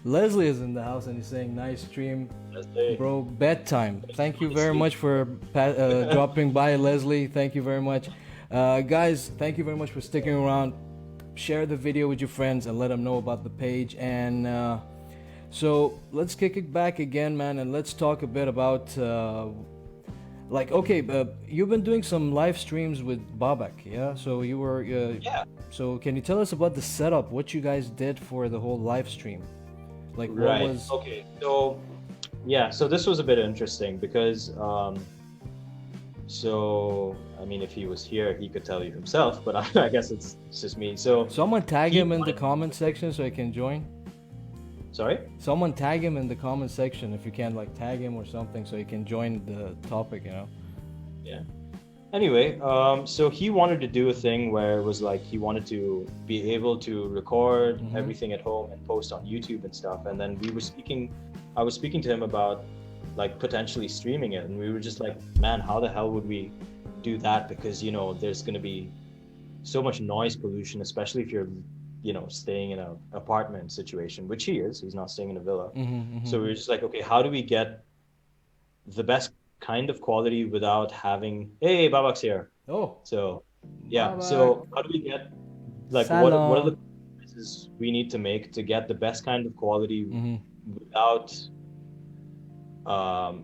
Leslie is in the house and he's saying, nice stream, Leslie. Bro, bedtime. Thank you very much for dropping by, Leslie. Thank you very much. Guys, thank you very much for sticking around. Share the video with your friends and let them know about the page. And so let's kick it back again, man, and let's talk a bit about like, okay, you've been doing some live streams with Babak, yeah? So you were yeah. So can you tell us about the setup, what you guys did for the whole live stream? Like what Right. was... Okay. So yeah, so this was a bit interesting because so I mean, if he was here, he could tell you himself, but I guess it's just me. So someone tag him in the comment section so I can join. Sorry? Someone tag him in the comment section if you can, like tag him or something so he can join the topic, you know? Yeah. Anyway, so he wanted to do a thing where it was like he wanted to be able to record everything at home and post on YouTube and stuff. And then I was speaking to him about like potentially streaming it, and we were just like, man, how the hell would we do that? Because, you know, there's going to be so much noise pollution, especially if you're, you know, staying in an apartment situation, which he's not staying in a villa. So we were just like, okay, how do we get the best kind of quality without having, hey, Babak's here. Oh. So yeah, Babak. so how do we get, like, what are the compromises we need to make to get the best kind of quality without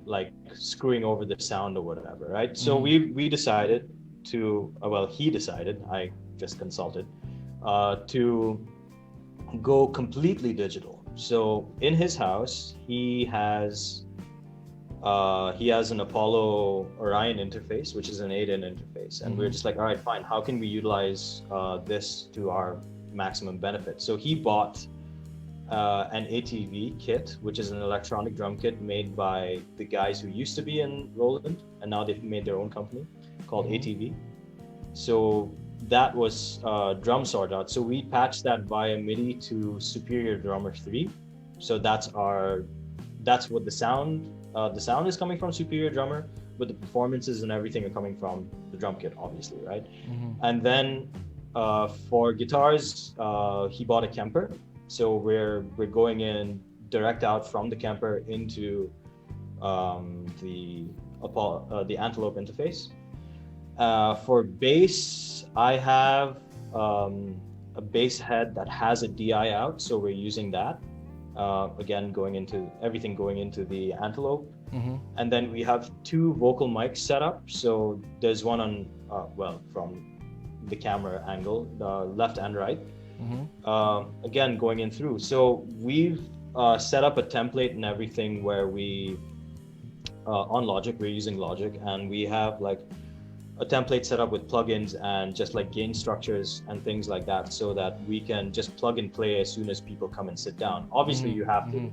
like screwing over the sound or whatever, right? So we decided to, he decided, I just consulted, to go completely digital. So in his house, he has an Apollo Orion interface, which is an 8-in interface. And we we're just like, all right, fine. How can we utilize this to our maximum benefit? So he bought an ATV kit, which is an electronic drum kit made by the guys who used to be in Roland, and now they've made their own company called ATV. So that was drum sort out. So we patched that via MIDI to Superior Drummer 3. So that's what the sound is coming from Superior Drummer, but the performances and everything are coming from the drum kit, obviously, right? And then for guitars, he bought a Kemper. So we're going in direct out from the Kemper into the Antelope interface. For bass, I have a bass head that has a DI out, so we're using that. Again, going into the Antelope. And then we have 2 vocal mics set up. So there's one on, from the camera angle, left and right. Again, going in through. So we've set up a template and everything where we, on Logic, we're using Logic, and we have like a template set up with plugins and just like gain structures and things like that, so that we can just plug and play as soon as people come and sit down. Obviously, you have to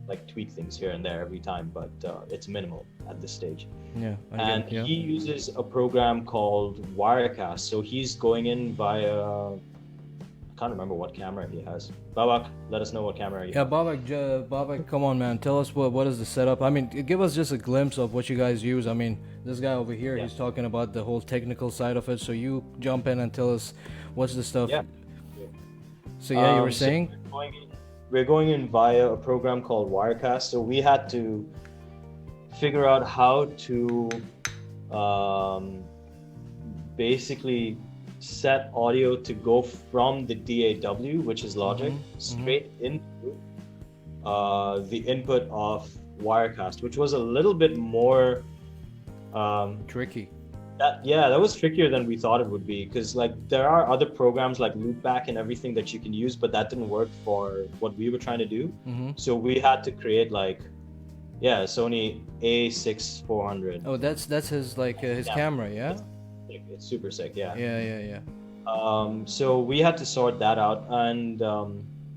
like tweak things here and there every time, but it's minimal at this stage. He uses a program called Wirecast. So he's going in via, I can't remember what camera he has. Babak, let us know what camera you Yeah, have. Babak, come on, man. Tell us what is the setup. I mean, give us just a glimpse of what you guys use. I mean, this guy over here, Yeah. he's talking about the whole technical side of it. So you jump in and tell us what's the stuff. Yeah. So yeah, you were So saying? we're going in via a program called Wirecast. So we had to figure out how to basically set audio to go from the DAW, which is Logic, straight into the input of Wirecast, which was a little bit more Tricky. that was trickier than we thought it would be, because like there are other programs like Loopback and everything that you can use, but that didn't work for what we were trying to do. So we had to create like Sony A6 400. Oh, that's his his camera, yeah? It's super sick, yeah. Yeah. So we had to sort that out, and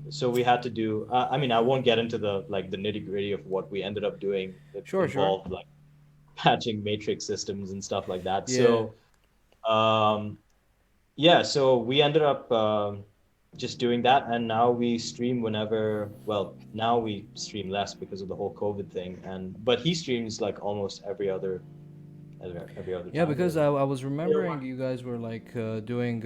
so we had to do. I mean, I won't get into the nitty gritty of what we ended up doing. It involved like patching matrix systems and stuff like that. Yeah. So, so we ended up just doing that, and now we stream whenever. Well, now we stream less because of the whole COVID thing, but he streams like almost every other. Yeah, because I was remembering you guys were like doing.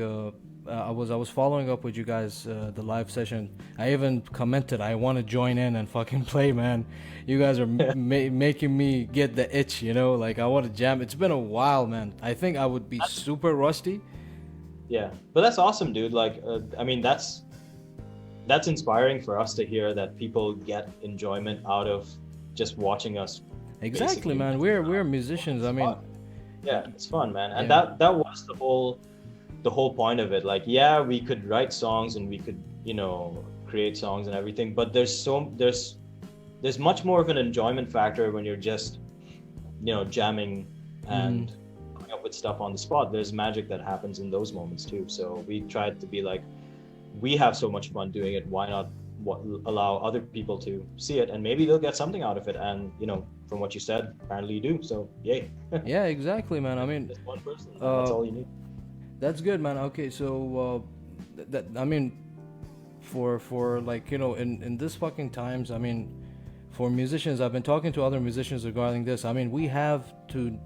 I was following up with you guys the live session. I even commented I want to join in and fucking play, man. You guys are making me get the itch, you know. Like I want to jam. It's been a while, man. I think I would be super rusty. Yeah, but that's awesome, dude. Like, I mean, that's inspiring for us to hear that people get enjoyment out of just watching us. Exactly, man. We're musicians. I mean, yeah, it's fun, man. And that was the whole point of it. Like, yeah, we could write songs and we could, create songs and everything, but there's much more of an enjoyment factor when you're just, jamming and coming up with stuff on the spot. There's magic that happens in those moments too. So we tried to be like, we have so much fun doing it. Why not allow other people to see it, and maybe they'll get something out of it? And from what you said, apparently you do, so yay. Yeah, exactly, man. I mean, just one person, that's all you need. That's good, man. Okay, so I mean, for like in this fucking times, I mean, for musicians, I've been talking to other musicians regarding this. I mean, we have to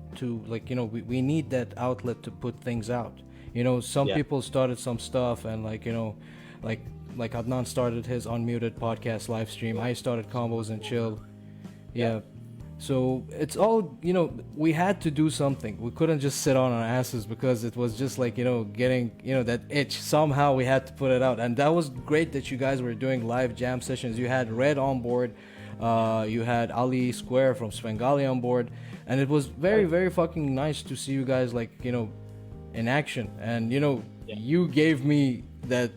like we need that outlet to put things out. Some people started some stuff, and like Adnan started his Unmuted podcast live stream. I started Combos and Chill. Yeah. So it's all, we had to do something. We couldn't just sit on our asses, because it was just like, getting, that itch. Somehow we had to put it out. And that was great that you guys were doing live jam sessions. You had Red on board. You had Ali Square from Svengali on board. And it was very, very fucking nice to see you guys in action. And, you gave me that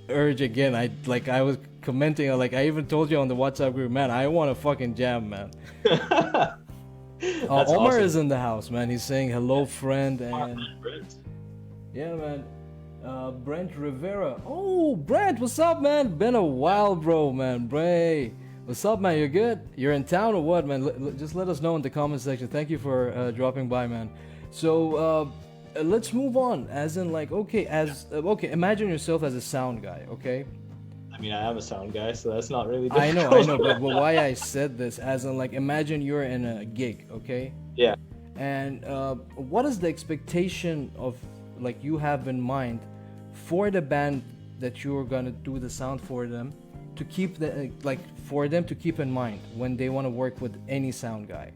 urge again. I was commenting, I even told you on the WhatsApp group, man, I want to fucking jam, man. Omar awesome. is in the house, man. He's saying hello, friend. And yeah, man. Brent Rivera. Oh, Brent, what's up, man? Been a while, bro, man. Bray, what's up, man? You're good? You're in town or what, man? Just let us know in the comment section. Thank you for dropping by, man. So let's move on. As in, okay, imagine yourself as a sound guy, okay? I mean, I am a sound guy, so that's not really difficult. I know, but why I said this, as in, imagine you're in a gig, okay? Yeah. And what is the expectation of, you have in mind for the band that you're gonna do the sound for them, to keep for them to keep in mind when they want to work with any sound guy?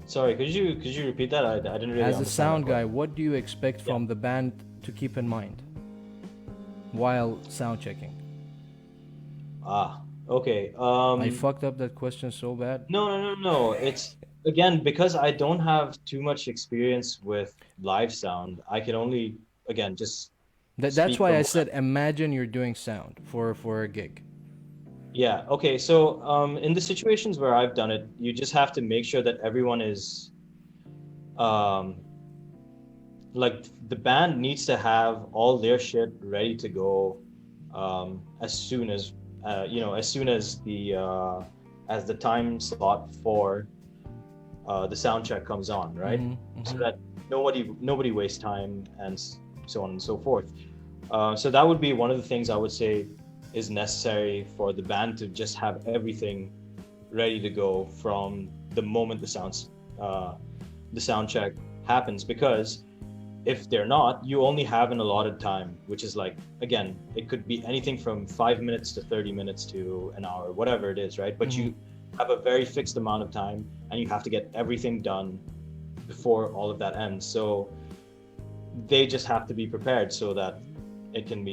Sorry, could you repeat that? I didn't really As understand. a sound guy, what do you expect from the band to keep in mind while sound checking? Okay. I fucked up that question so bad. No. It's, again, because I don't have too much experience with live sound. I can only, again, just that's why I said imagine you're doing sound for a gig. Yeah. Okay. So in the situations where I've done it, you just have to make sure that everyone is the band needs to have all their shit ready to go as soon as the time slot for the sound check comes on, right? So that nobody wastes time, and so on and so forth. So that would be one of the things I would say is necessary for the band to just have everything ready to go from the moment the sound check happens. Because if they're not, you only have an allotted time, which is like, again, it could be anything from 5 minutes to 30 minutes to an hour, whatever it is, right? But you have a very fixed amount of time, and you have to get everything done before all of that ends. So they just have to be prepared so that it can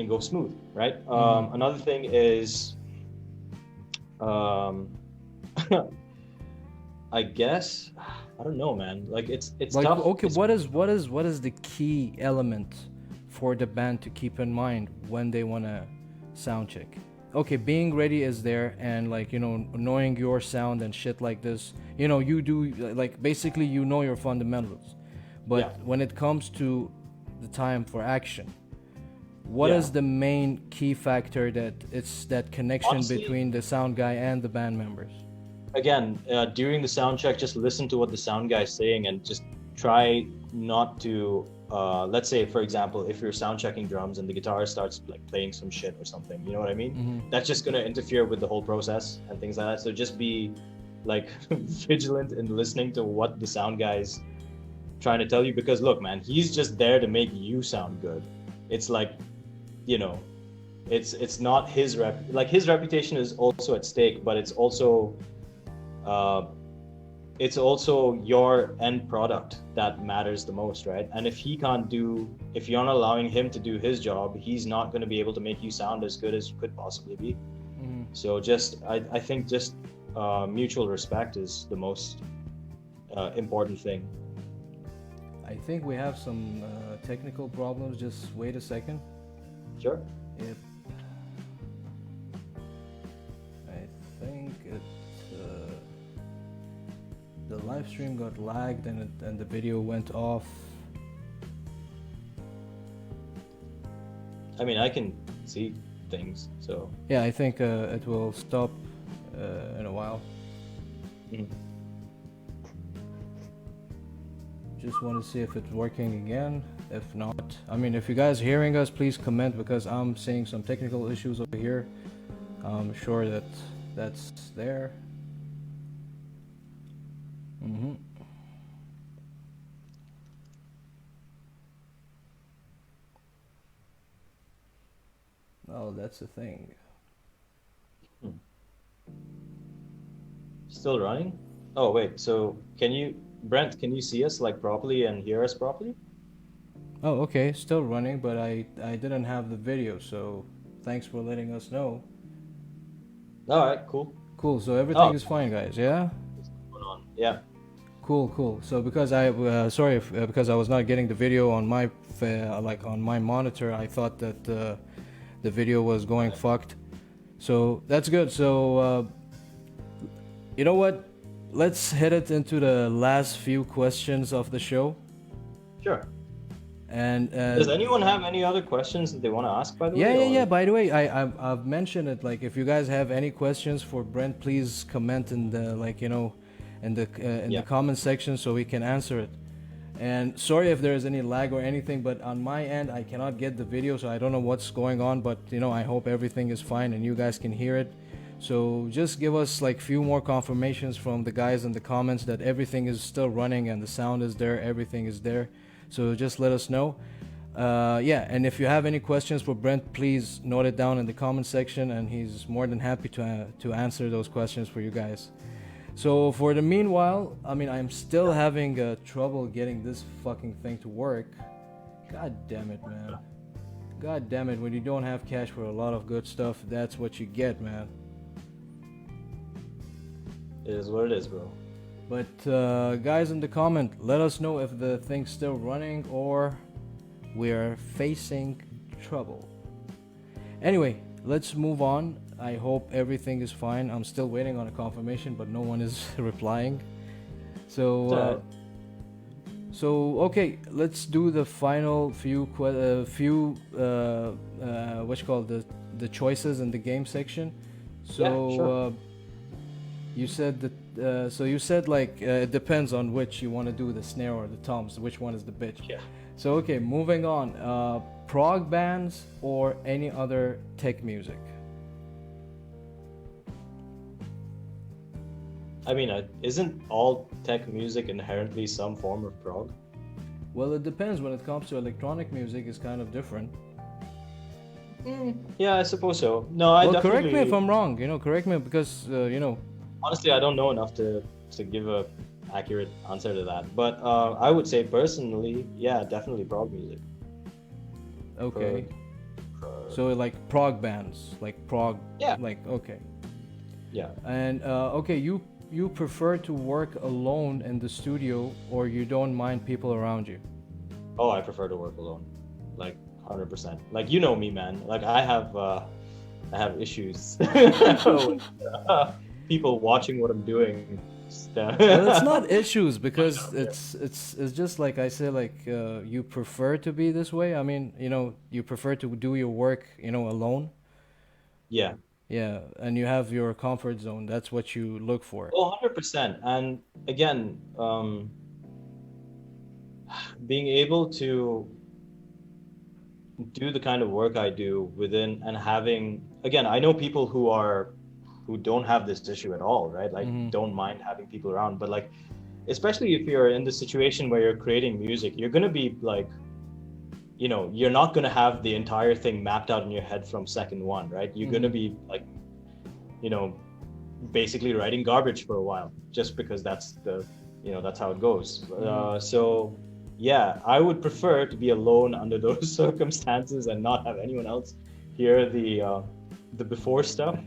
go smooth, right? Another thing is, I guess, I don't know, man. Like it's like, tough. okay, what is the key element for the band to keep in mind when they want to sound check? Okay, being ready is there, and like, you know, knowing your sound and shit like this, you know, you do, like, basically, you know, your fundamentals. But when it comes to the time for action, what is the main key factor that it's that connection Honestly, between the sound guy and the band members? Again, during the sound check, just listen to what the sound guy is saying, and just try not to, let's say, for example, if you're sound checking drums and the guitarist starts like playing some shit or something, you know what I mean? That's just going to interfere with the whole process and things like that. So just be like vigilant in listening to what the sound guy's trying to tell you, because look, man, he's just there to make you sound good. It's like, you know, it's not his his reputation is also at stake, but it's also your end product that matters the most, right? And if you're not allowing him to do his job, he's not going to be able to make you sound as good as you could possibly be. So I think just mutual respect is the most important thing. I think we have some technical problems. Just wait a second. Sure. Yep. I think the live stream got lagged and the video went off. I mean, I can see things, so yeah, I think it will stop in a while. Just want to see if it's working again. If not, I mean, if you guys are hearing us, please comment, because I'm seeing some technical issues over here. I'm sure that's there. Oh, that's the thing. Still running? Oh wait, so Brent, can you see us like properly and hear us properly? Oh, okay, still running, but I didn't have the video, so thanks for letting us know. All right, cool. Cool, so everything is fine, guys, yeah? What's going on? Yeah. Cool. So because because I was not getting the video on my on my monitor, I thought that the video was going fucked. So that's good. So you know what? Let's hit it into the last few questions of the show. Sure. And does anyone have any other questions that they want to ask, by the way? Yeah. By the way, I've mentioned it. Like, if you guys have any questions for Brent, please comment in the in the comment section so we can answer it. And sorry if there is any lag or anything, but on my end I cannot get the video, so I don't know what's going on. But I hope everything is fine and you guys can hear it. So just give us like few more confirmations from the guys in the comments that everything is still running and the sound is there, everything is there. So just let us know. And if you have any questions for Brent, please note it down in the comment section, and he's more than happy to answer those questions for you guys. So for the meanwhile, I mean, I'm still having trouble getting this fucking thing to work. God damn it, man. God damn it, when you don't have cash for a lot of good stuff, that's what you get, man. It is what it is, bro. But guys in the comment, let us know if the thing's still running or we're facing trouble. Anyway, let's move on. I hope everything is fine. I'm still waiting on a confirmation, but no one is replying. So okay, let's do the final few the choices in the game section. So sure. You said that. It depends on which you want to do, the snare or the toms. Which one is the bitch? Yeah. So okay, moving on. Prog bands or any other tech music? I mean, isn't all tech music inherently some form of prog? Well, it depends. When it comes to electronic music, it's kind of different. Yeah, I suppose so. No, I Well, correct me if definitely. I'm wrong. Correct me because Honestly, I don't know enough to give a accurate answer to that. But I would say personally, yeah, definitely prog music. okay. For So like prog bands, like prog, yeah, like okay. yeah. And okay, you prefer to work alone in the studio, or you don't mind people around you? Oh, I prefer to work alone, like 100%. Like you know me, man. Like I have issues with people watching what I'm doing. Well, it's not issues because Yeah. it's just like I say, like you prefer to be this way. I mean, you prefer to do your work, alone. Yeah. Yeah, and you have your comfort zone. That's what you look for. Oh, 100%. And again, being able to do the kind of work I do within and having, again, I know people who don't have this issue at all, right? Like Mm-hmm. don't mind having people around, but like especially if you're in the situation where you're creating music, you're going to be like, you're not going to have the entire thing mapped out in your head from second one, right? You're going to Mm-hmm. be like, you know, basically writing garbage for a while just because that's how it goes. Mm-hmm. So yeah, I would prefer to be alone under those circumstances and not have anyone else hear the before stuff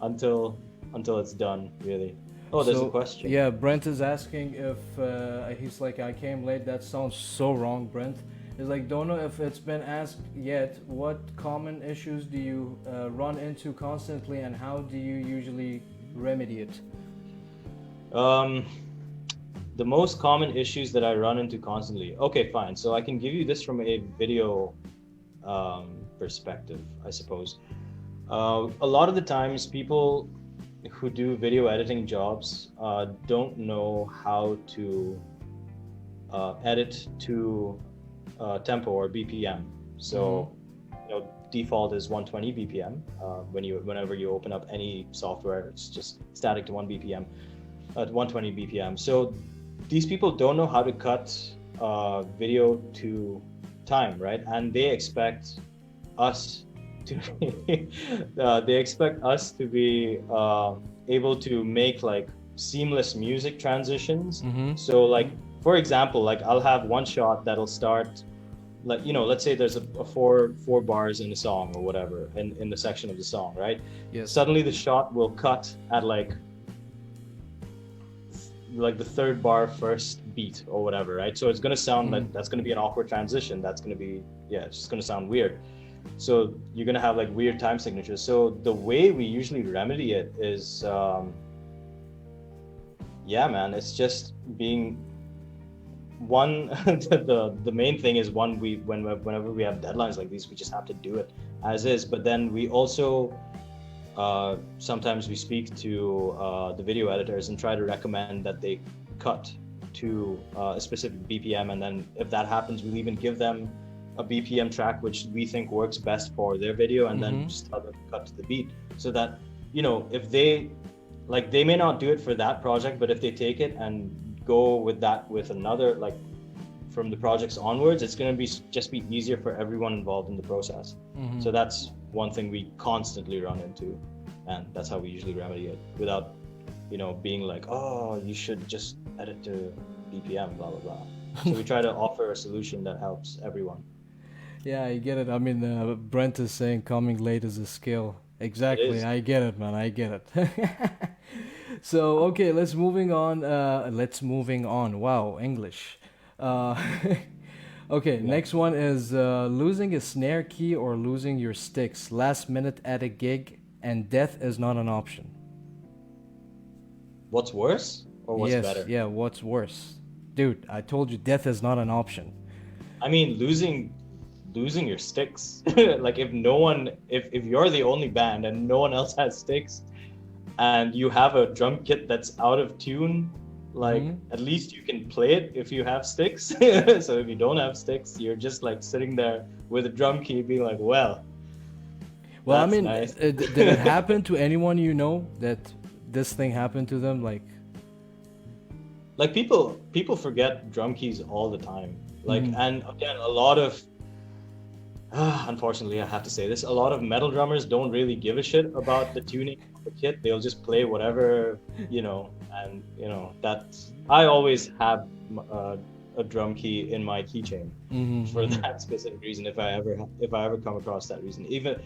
until it's done, really. Oh, there's a So question. yeah, Brent is asking if he's like, I came late. That sounds so wrong, Brent. He's like, don't know if it's been asked yet. What common issues do you run into constantly, and how do you usually remedy it? um the most common issues that I run into constantly. Okay, fine, so I can give you this from a video perspective, I suppose. A lot of the times people who do video editing jobs don't know how to edit to tempo or BPM. Mm-hmm. So, default is 120 BPM. Whenever you open up any software, it's just static to 1 BPM, at 120 BPM. So these people don't know how to cut video to time, right? And they expect us to they expect us to be able to make like seamless music transitions. Mm-hmm. So like for example, like I'll have one shot that'll start like let's say there's a four bars in a song or whatever in the section of the song, right? Yes. Suddenly the shot will cut at like the third bar first beat or whatever, right? So it's going to sound Mm-hmm. like that's going to be an awkward transition. That's going to be, yeah, it's just going to sound weird. So you're going to have like weird time signatures. So the way we usually remedy it is yeah, man, it's just being one the main thing is one, whenever we have deadlines like these, we just have to do it as is. But then we also sometimes we speak to the video editors and try to recommend that they cut to a specific BPM, and then if that happens, we'll even give them a BPM track which we think works best for their video, and then just tell them to cut to the beat, so that if they they may not do it for that project, but if they take it and go with that with another, like from the projects onwards, it's going to just be easier for everyone involved in the process. Mm-hmm. So that's one thing we constantly run into, and that's how we usually remedy it without being like, oh, you should just edit to BPM, blah blah blah. So we try to offer a solution that helps everyone. Yeah, I get it. I mean, Brent is saying coming late is a skill. It Exactly. is. I get it, man. I get it. So, okay, let's moving on. Let's moving on. Wow, English. Uh, okay, Yeah. next one is losing a snare key or losing your sticks last minute at a gig, and death is not an option. What's worse or what's Yes, better? yeah, what's worse? Dude, I told you death is not an option. I mean, losing your sticks. Like if you're the only band and no one else has sticks, and you have a drum kit that's out of tune, Like at least you can play it if you have sticks. So if you don't have sticks, you're just like sitting there with a drum key being like, well, I that's mean, nice. did it happen to anyone you know that this thing happened to them? Like people forget drum keys all the time. Like, and again, a lot of unfortunately, I have to say this, a lot of metal drummers don't really give a shit about the tuning of the kit. They'll just play whatever, and that's, I always have a drum key in my keychain for that specific reason. If I ever come across that reason, even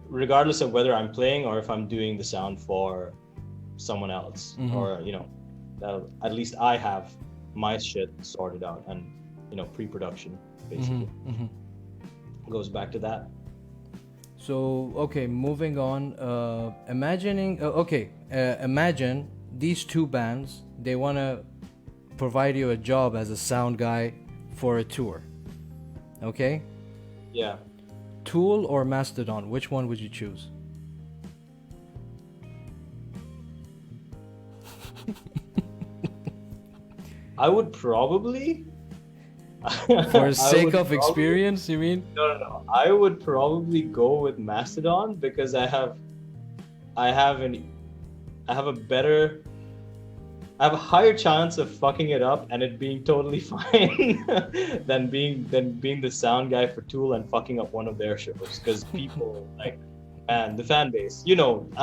regardless of whether I'm playing or if I'm doing the sound for someone else, or at least I have my shit sorted out and pre-production basically. Goes back to that. So okay, moving on. Imagine these two bands. They want to provide you a job as a sound guy for a tour. Okay. Yeah. Tool or Mastodon? Which one would you choose? I would probably. For sake of experience, you mean? No. I would probably go with Mastodon because I have a higher chance of fucking it up and it being totally fine than being the sound guy for Tool and fucking up one of their shows, because people and the fan base. I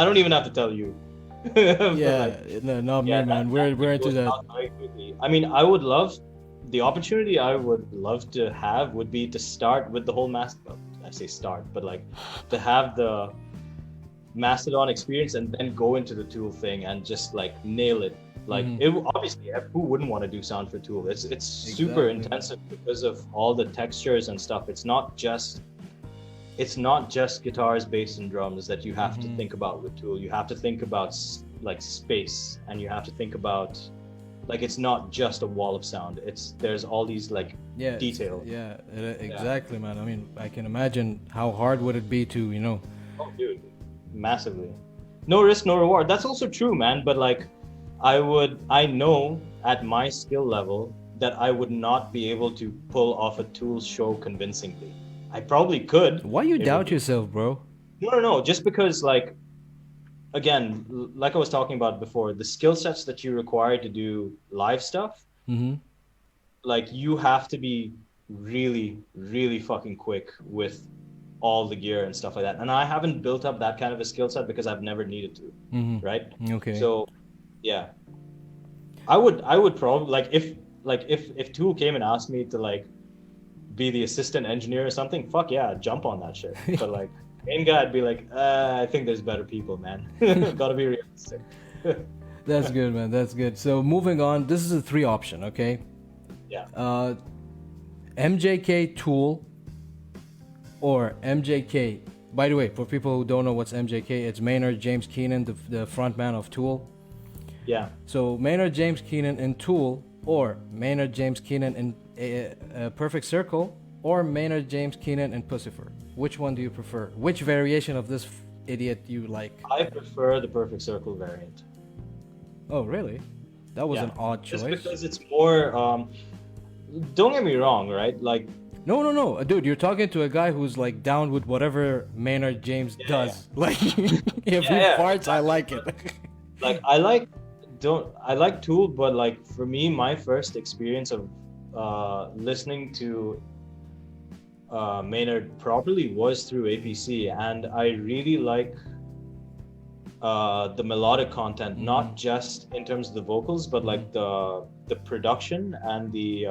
don't even have to tell you. Not me, man. We're into that. I mean, the opportunity I would love to have would be to start with the whole Mastodon. I say start, but to have the Mastodon experience and then go into the Tool thing and just nail it. It obviously, who wouldn't want to do sound for Tool? It's super intensive because of all the textures and stuff. It's not just guitars, bass, and drums that you have to think about with Tool. You have to think about space, and you have to think about it's not just a wall of sound. There's all these details. Exactly, man. I mean, I can imagine how hard would it be to Oh, dude, massively. No risk, no reward. That's also true, man. But I know at my skill level that I would not be able to pull off a Tool show convincingly. I probably could. Why you doubt yourself, bro? No. Just because, again, like I was talking about before, the skill sets that you require to do live stuff, you have to be really, really fucking quick with all the gear and stuff like that. And I haven't built up that kind of a skill set because I've never needed to, right? Okay. So, yeah, I would probably if Tool came and asked me to be the assistant engineer or something, fuck yeah, I'd jump on that shit. But main guy, I'd be I think there's better people, man. Gotta be realistic. That's good, man. That's good. So moving on, this is a 3 option, okay? Yeah. MJK Tool or MJK. By the way, for people who don't know what's MJK, it's Maynard James Keenan, the frontman of Tool. Yeah. So Maynard James Keenan in Tool, or Maynard James Keenan in Perfect Circle, or Maynard James Keenan in Pussifer. Which one do you prefer? Which variation of this idiot you like? I prefer the Perfect Circle variant. Oh, really? That was an odd choice. Just because it's more. Don't get me wrong, right? No, dude. You're talking to a guy who's down with whatever Maynard James does. Yeah. If he farts, I like it. I like Tool, but for me, my first experience of listening to Maynard properly was through APC, and I really like the melodic content, not just in terms of the vocals, but the production and the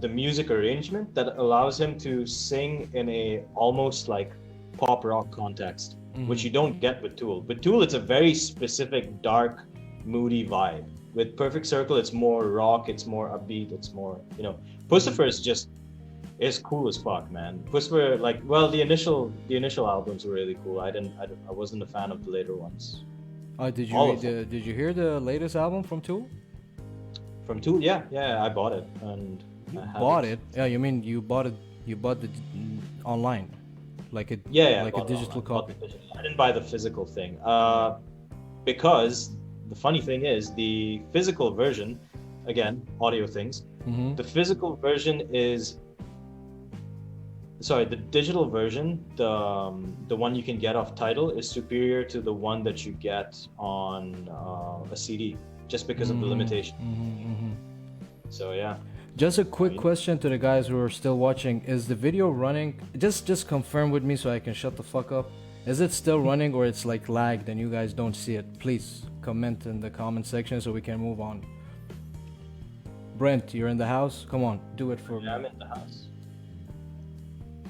music arrangement that allows him to sing in a almost pop rock context, which you don't get with Tool. With Tool, it's a very specific, dark, moody vibe. With Perfect Circle, it's more rock, it's more upbeat, it's more, Pussifer is cool as fuck, man. Pussifer, the initial albums were really cool. I wasn't a fan of the later ones. Did you hear the latest album from Tool? From Tool, yeah, I bought it, and bought it. Yeah, you mean you bought it online, a digital copy. I didn't buy the physical thing, because the funny thing is the physical version, again, audio things, the physical version is, sorry, the digital version, the one you can get off Tidal is superior to the one that you get on a CD, just because of the limitation. So yeah. Just a quick question to the guys who are still watching: is the video running? Just confirm with me so I can shut the fuck up. Is it still running, or it's like lagged and you guys don't see it? Please comment in the comment section so we can move on. Brent, you're in the house. Come on, do it for me. I'm in the house.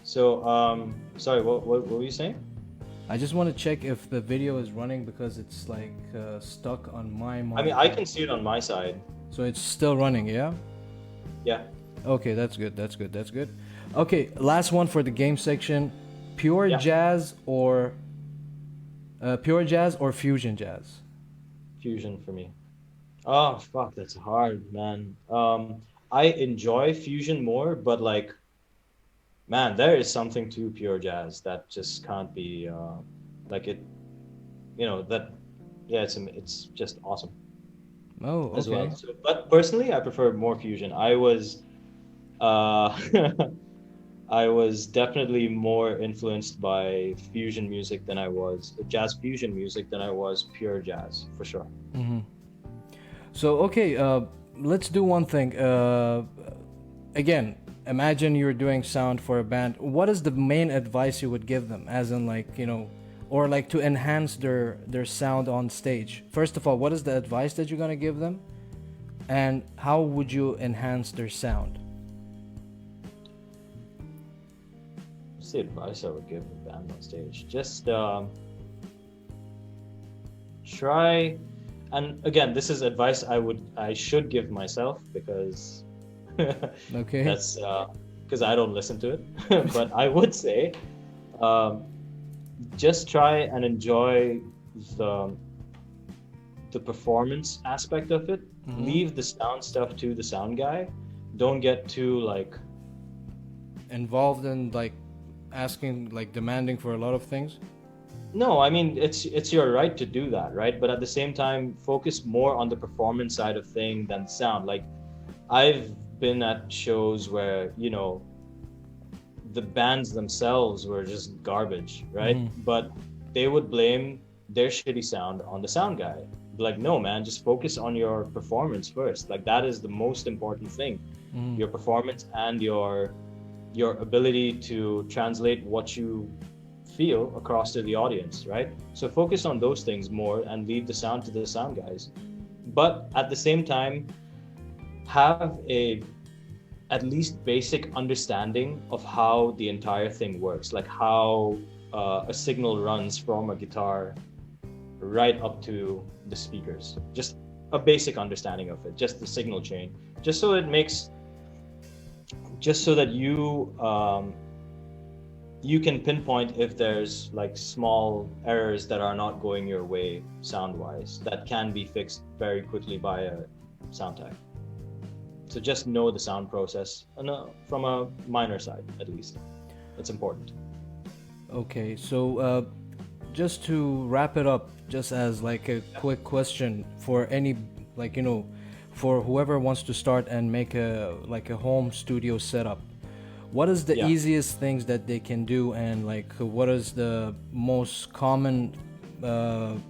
So, sorry, what were you saying? I just want to check if the video is running because it's like stuck on my monitor. I mean, I can see it on my side. So it's still running, yeah? Yeah. Okay, that's good. That's good. That's good. Okay, last one for the game section. Pure jazz or fusion jazz? Fusion for me. Oh, fuck, that's hard, man. I enjoy fusion more, but like, man, there is something to pure jazz that just can't be like it, you know, that, yeah, it's just awesome. Oh, okay. As well. So, but personally, I prefer more fusion. I was I was definitely more influenced by fusion music than I was jazz fusion music than I was pure jazz, for sure. So, okay, let's do one thing. Again, imagine you're doing sound for a band. What is the main advice you would give them, as in, like, you know, or like to enhance their sound on stage? First of all, what is the advice that you're gonna give them, and how would you enhance their sound? What's the advice I would give a band on stage? Just try, and again, this is advice I should give myself, because Okay. that's because I don't listen to it. But I would say, just try and enjoy the performance aspect of it. Leave the sound stuff to the sound guy. Don't get too like involved in like asking, like demanding for a lot of things. No, I mean, it's your right to do that, right? But at the same time, focus more on the performance side of thing than sound. Like, I've been at shows where, you know, the bands themselves were just garbage, right? But they would blame their shitty sound on the sound guy. Like, no, man, just focus on your performance first. Like, that is the most important thing. Your performance and your ability to translate what you feel across to the audience, right? So focus on those things more and leave the sound to the sound guys. But at the same time, have a at least basic understanding of how the entire thing works, like how a signal runs from a guitar right up to the speakers. Just a basic understanding of it, just the signal chain, just so that you can pinpoint if there's like small errors that are not going your way sound-wise that can be fixed very quickly by a sound tech. So just know the sound process, and from a minor side at least. It's important. Okay, so just to wrap it up, just as like a quick question for any, like, you know, for whoever wants to start and make a home studio setup, what is the easiest things that they can do, and like what is the most common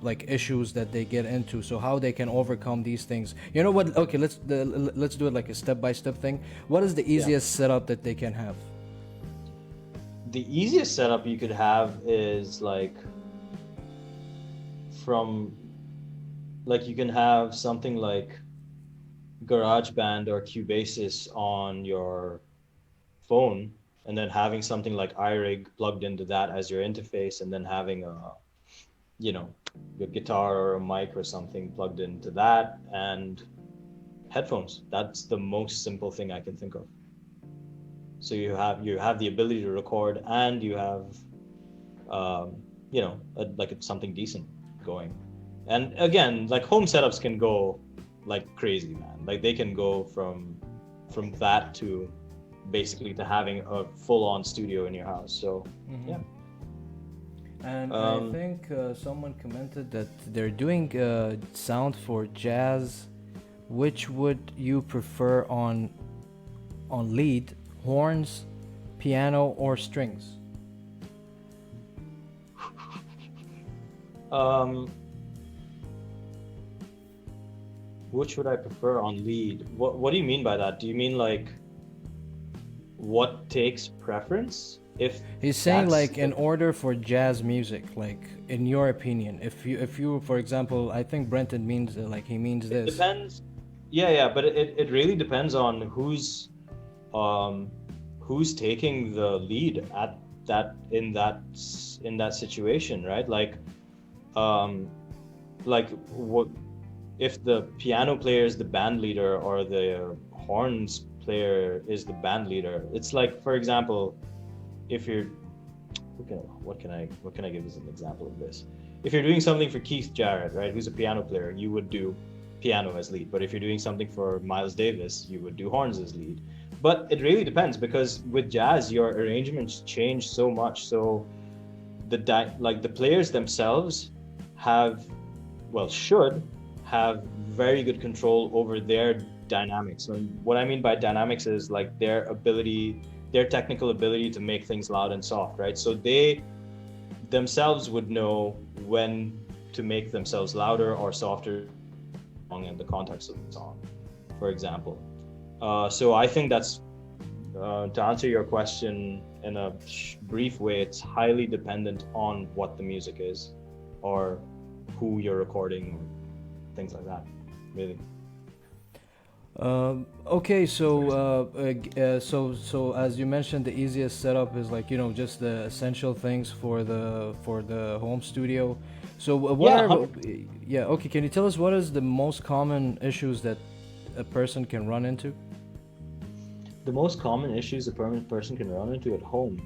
like issues that they get into, so how they can overcome these things? You know what, okay, let's do it like a step-by-step thing. What is the easiest setup that they can have? The easiest setup you could have is like you can have something like GarageBand or Cubasis on your phone, and then having something like iRig plugged into that as your interface, and then having your guitar or a mic or something plugged into that, and headphones. That's the most simple thing I can think of. So you have the ability to record, and you have something decent going. And again, like, home setups can go like crazy, man. Like, they can go from that to basically to having a full-on studio in your house. So yeah. And I Um, think someone commented that they're doing sound for jazz. Which would you prefer on lead, horns, piano, or strings? um, which would I prefer on lead? What do you mean by that? Do you mean like what takes preference? If He's saying that's like in order for jazz music, like in your opinion, if you for example, I think Brenton means like he means it this. depends. Yeah, yeah, but it really depends on um who's taking the lead at that in that situation, right? Um like what if the piano player is the band leader or the horns player is the band leader? It's like, for example, if you're what can I give as an example of this? If you're doing something for Keith Jarrett, right, who's a piano player, you would do piano as lead. But if you're doing something for Miles Davis, you would do horns as lead. But it really depends because with jazz, your arrangements change so much. So like the players themselves have, well, should have very good control over their dynamics. And what I mean by dynamics is like their technical ability to make things loud and soft, right? So they themselves would know when to make themselves louder or softer in the context of the song, for example. So I think that's to answer your question in a brief way, it's highly dependent on what the music is or who you're recording, things like that, really. Okay, so as you mentioned, the easiest setup is like just the essential things for the home studio. So what Yeah, are 100%. yeah, okay, can you tell us what is the most common issues that a person can run into? The most common issues a permanent person can run into at home.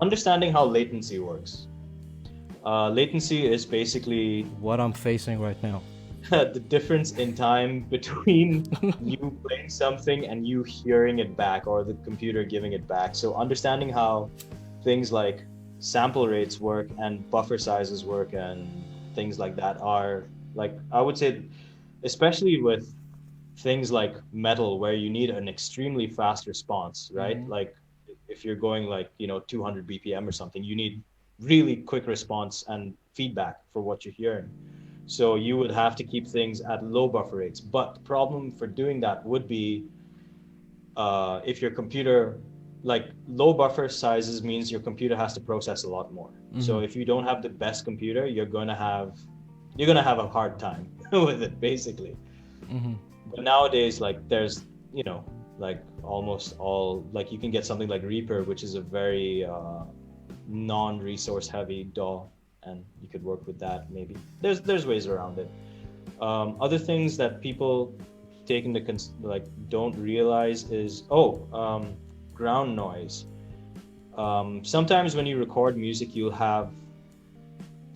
Understanding how latency works. Latency is basically What I'm facing right now. the difference in time between you playing something and you hearing it back or the computer giving it back. So understanding how things like sample rates work and buffer sizes work and things like that are, like, I would say, especially with things like metal where you need an extremely fast response, right? Mm-hmm. Like if you're going like, 200 BPM or something, you need really quick response and feedback for what you're hearing. So you would have to keep things at low buffer rates. But the problem for doing that would be if your computer, like low buffer sizes means your computer has to process a lot more. Mm-hmm. So if you don't have the best computer, you're gonna have a hard time with it, basically. Mm-hmm. But nowadays, like there's, like almost all, like you can get something like Reaper, which is a very non-resource heavy DAW, and you could work with that. Maybe there's ways around it. Other things that people take into like don't realize is ground noise. Sometimes when you record music, you'll have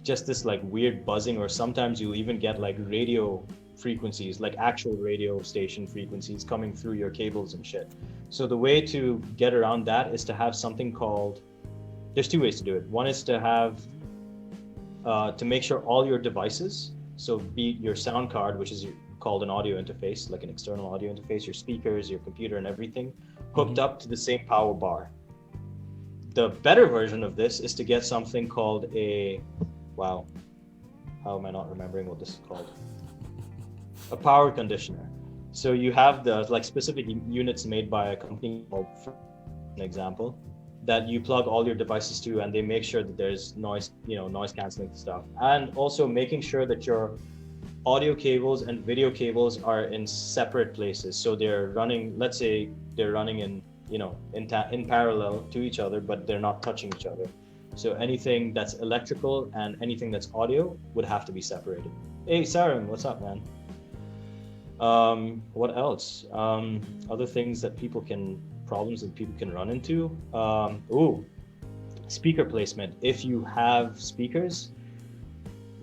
just this like weird buzzing, or sometimes you'll even get like radio frequencies, like actual radio station frequencies coming through your cables and shit. So the way to get around that is to have something called, there's two ways to do it. One is to have to make sure all your devices, so be your sound card, which is called an audio interface, like an external audio interface, your speakers, your computer and everything, hooked up to the same power bar. The better version of this is to get something called wow, how am I not remembering what this is called? A power conditioner. So you have the like specific units made by a company called, for an example, that you plug all your devices to, and they make sure that there's noise, noise canceling stuff, and also making sure that your audio cables and video cables are in separate places. So they're running, let's say they're running in parallel to each other, but they're not touching each other. So anything that's electrical and anything that's audio would have to be separated. Hey, Sarim, what's up, man? What else? Other things that problems that people can run into. Speaker placement. If you have speakers,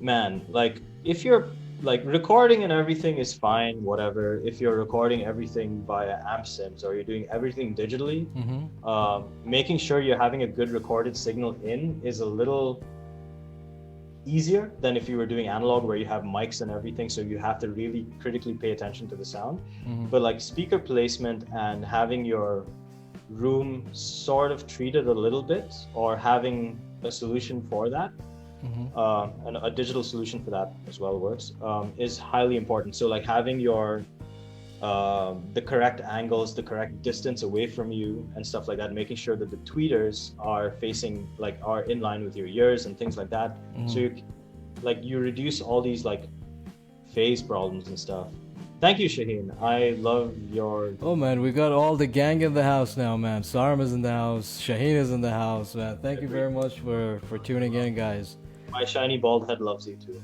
man, like if you're like recording and everything is fine, whatever. If you're recording everything via amp sims or you're doing everything digitally, making sure you're having a good recorded signal in is a little easier than if you were doing analog where you have mics and everything, so you have to really critically pay attention to the sound. But like speaker placement and having your room sort of treated a little bit, or having a solution for that, and a digital solution for that as well works, is highly important. So like having your the correct angles, the correct distance away from you and stuff like that, making sure that the tweeters are facing, like, are in line with your ears and things like that. So you reduce all these like phase problems and stuff. Thank you, Shaheen. I love your... Oh man, we got all the gang in the house now, man. Sarm is in the house, Shaheen is in the house, man. Thank you very much for tuning in, guys. My shiny bald head loves you too.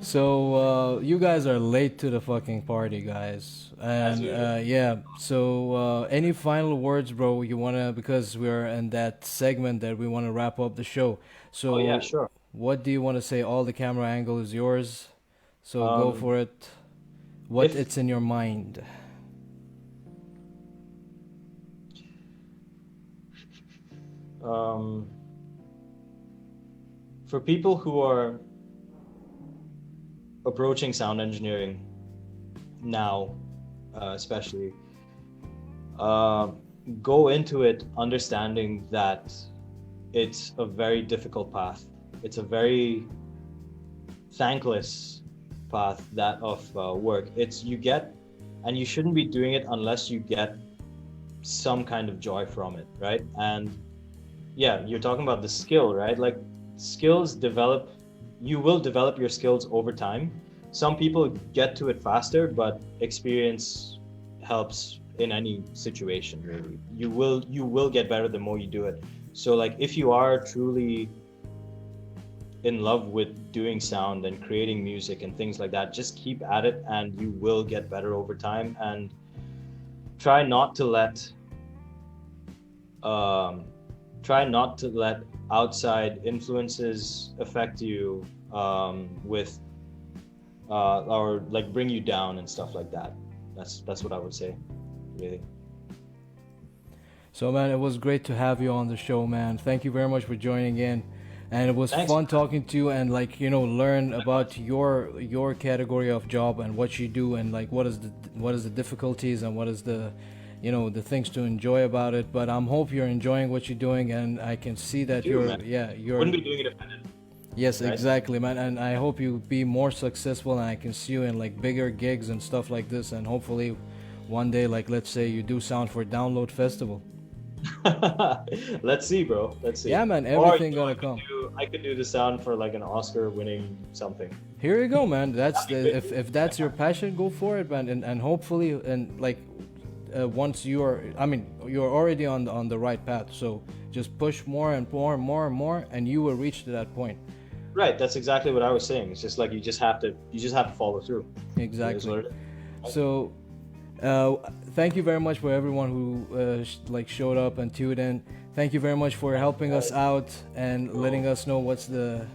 So you guys are late to the fucking party, guys, and yeah. So any final words, bro? You wanna, because we're in that segment that we wanna wrap up the show. So yeah, sure. What do you want to say? All the camera angle is yours, so go for it. What it's in your mind? For people who are approaching sound engineering now, especially, go into it understanding that it's a very difficult path. It's a very thankless path, that of work. And you shouldn't be doing it unless you get some kind of joy from it, right? And yeah, you're talking about the skill, right? Like skills develop, you will develop your skills over time. Some people get to it faster, but experience helps in any situation, really. You will get better the more you do it. So like if you are truly in love with doing sound and creating music and things like that, just keep at it and you will get better over time. And try not to let outside influences affect you, with or like bring you down and stuff like that. That's what I would say, really. So man, it was great to have you on the show, man. Thank you very much for joining in, and it was fun talking to you and learn about your category of job and what you do, and like what is the difficulties and what is the the things to enjoy about it. But I'm hope you're enjoying what you're doing, and I can see that you're wouldn't be doing it if I didn't. Yes, right? Exactly, man. And I hope you be more successful, and I can see you in like bigger gigs and stuff like this, and hopefully one day, like let's say you do sound for Download Festival. Let's see, bro. Let's see. Yeah, man. Everything gonna come. I could do the sound for like an Oscar-winning something. Here you go, man. That's if that's your passion, go for it, man. And hopefully, and like once you're already on the right path. So just push more and more and more and more, and you will reach to that point. Right. That's exactly what I was saying. It's just like you just have to follow through. Exactly. So. Thank you very much for everyone who showed up and tuned in. Thank you very much for helping us out and letting us know what's the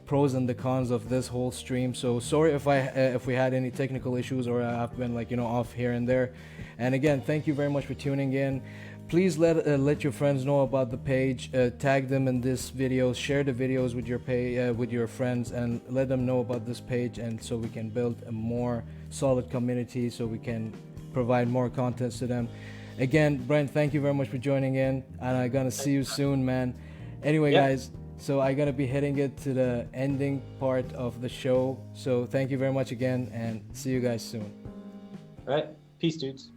pros and the cons of this whole stream. So sorry if we had any technical issues or I've been off here and there. And again, thank you very much for tuning in. Please let your friends know about the page. Tag them in this video. Share the videos with your friends, and let them know about this page, and so we can build a more solid community, so we can provide more content to them. Again, Brent, thank you very much for joining in, and I'm gonna see you soon, man. Anyway, guys, so I'm gonna be heading it to the ending part of the show. So thank you very much again, and see you guys soon. All right, peace, dudes.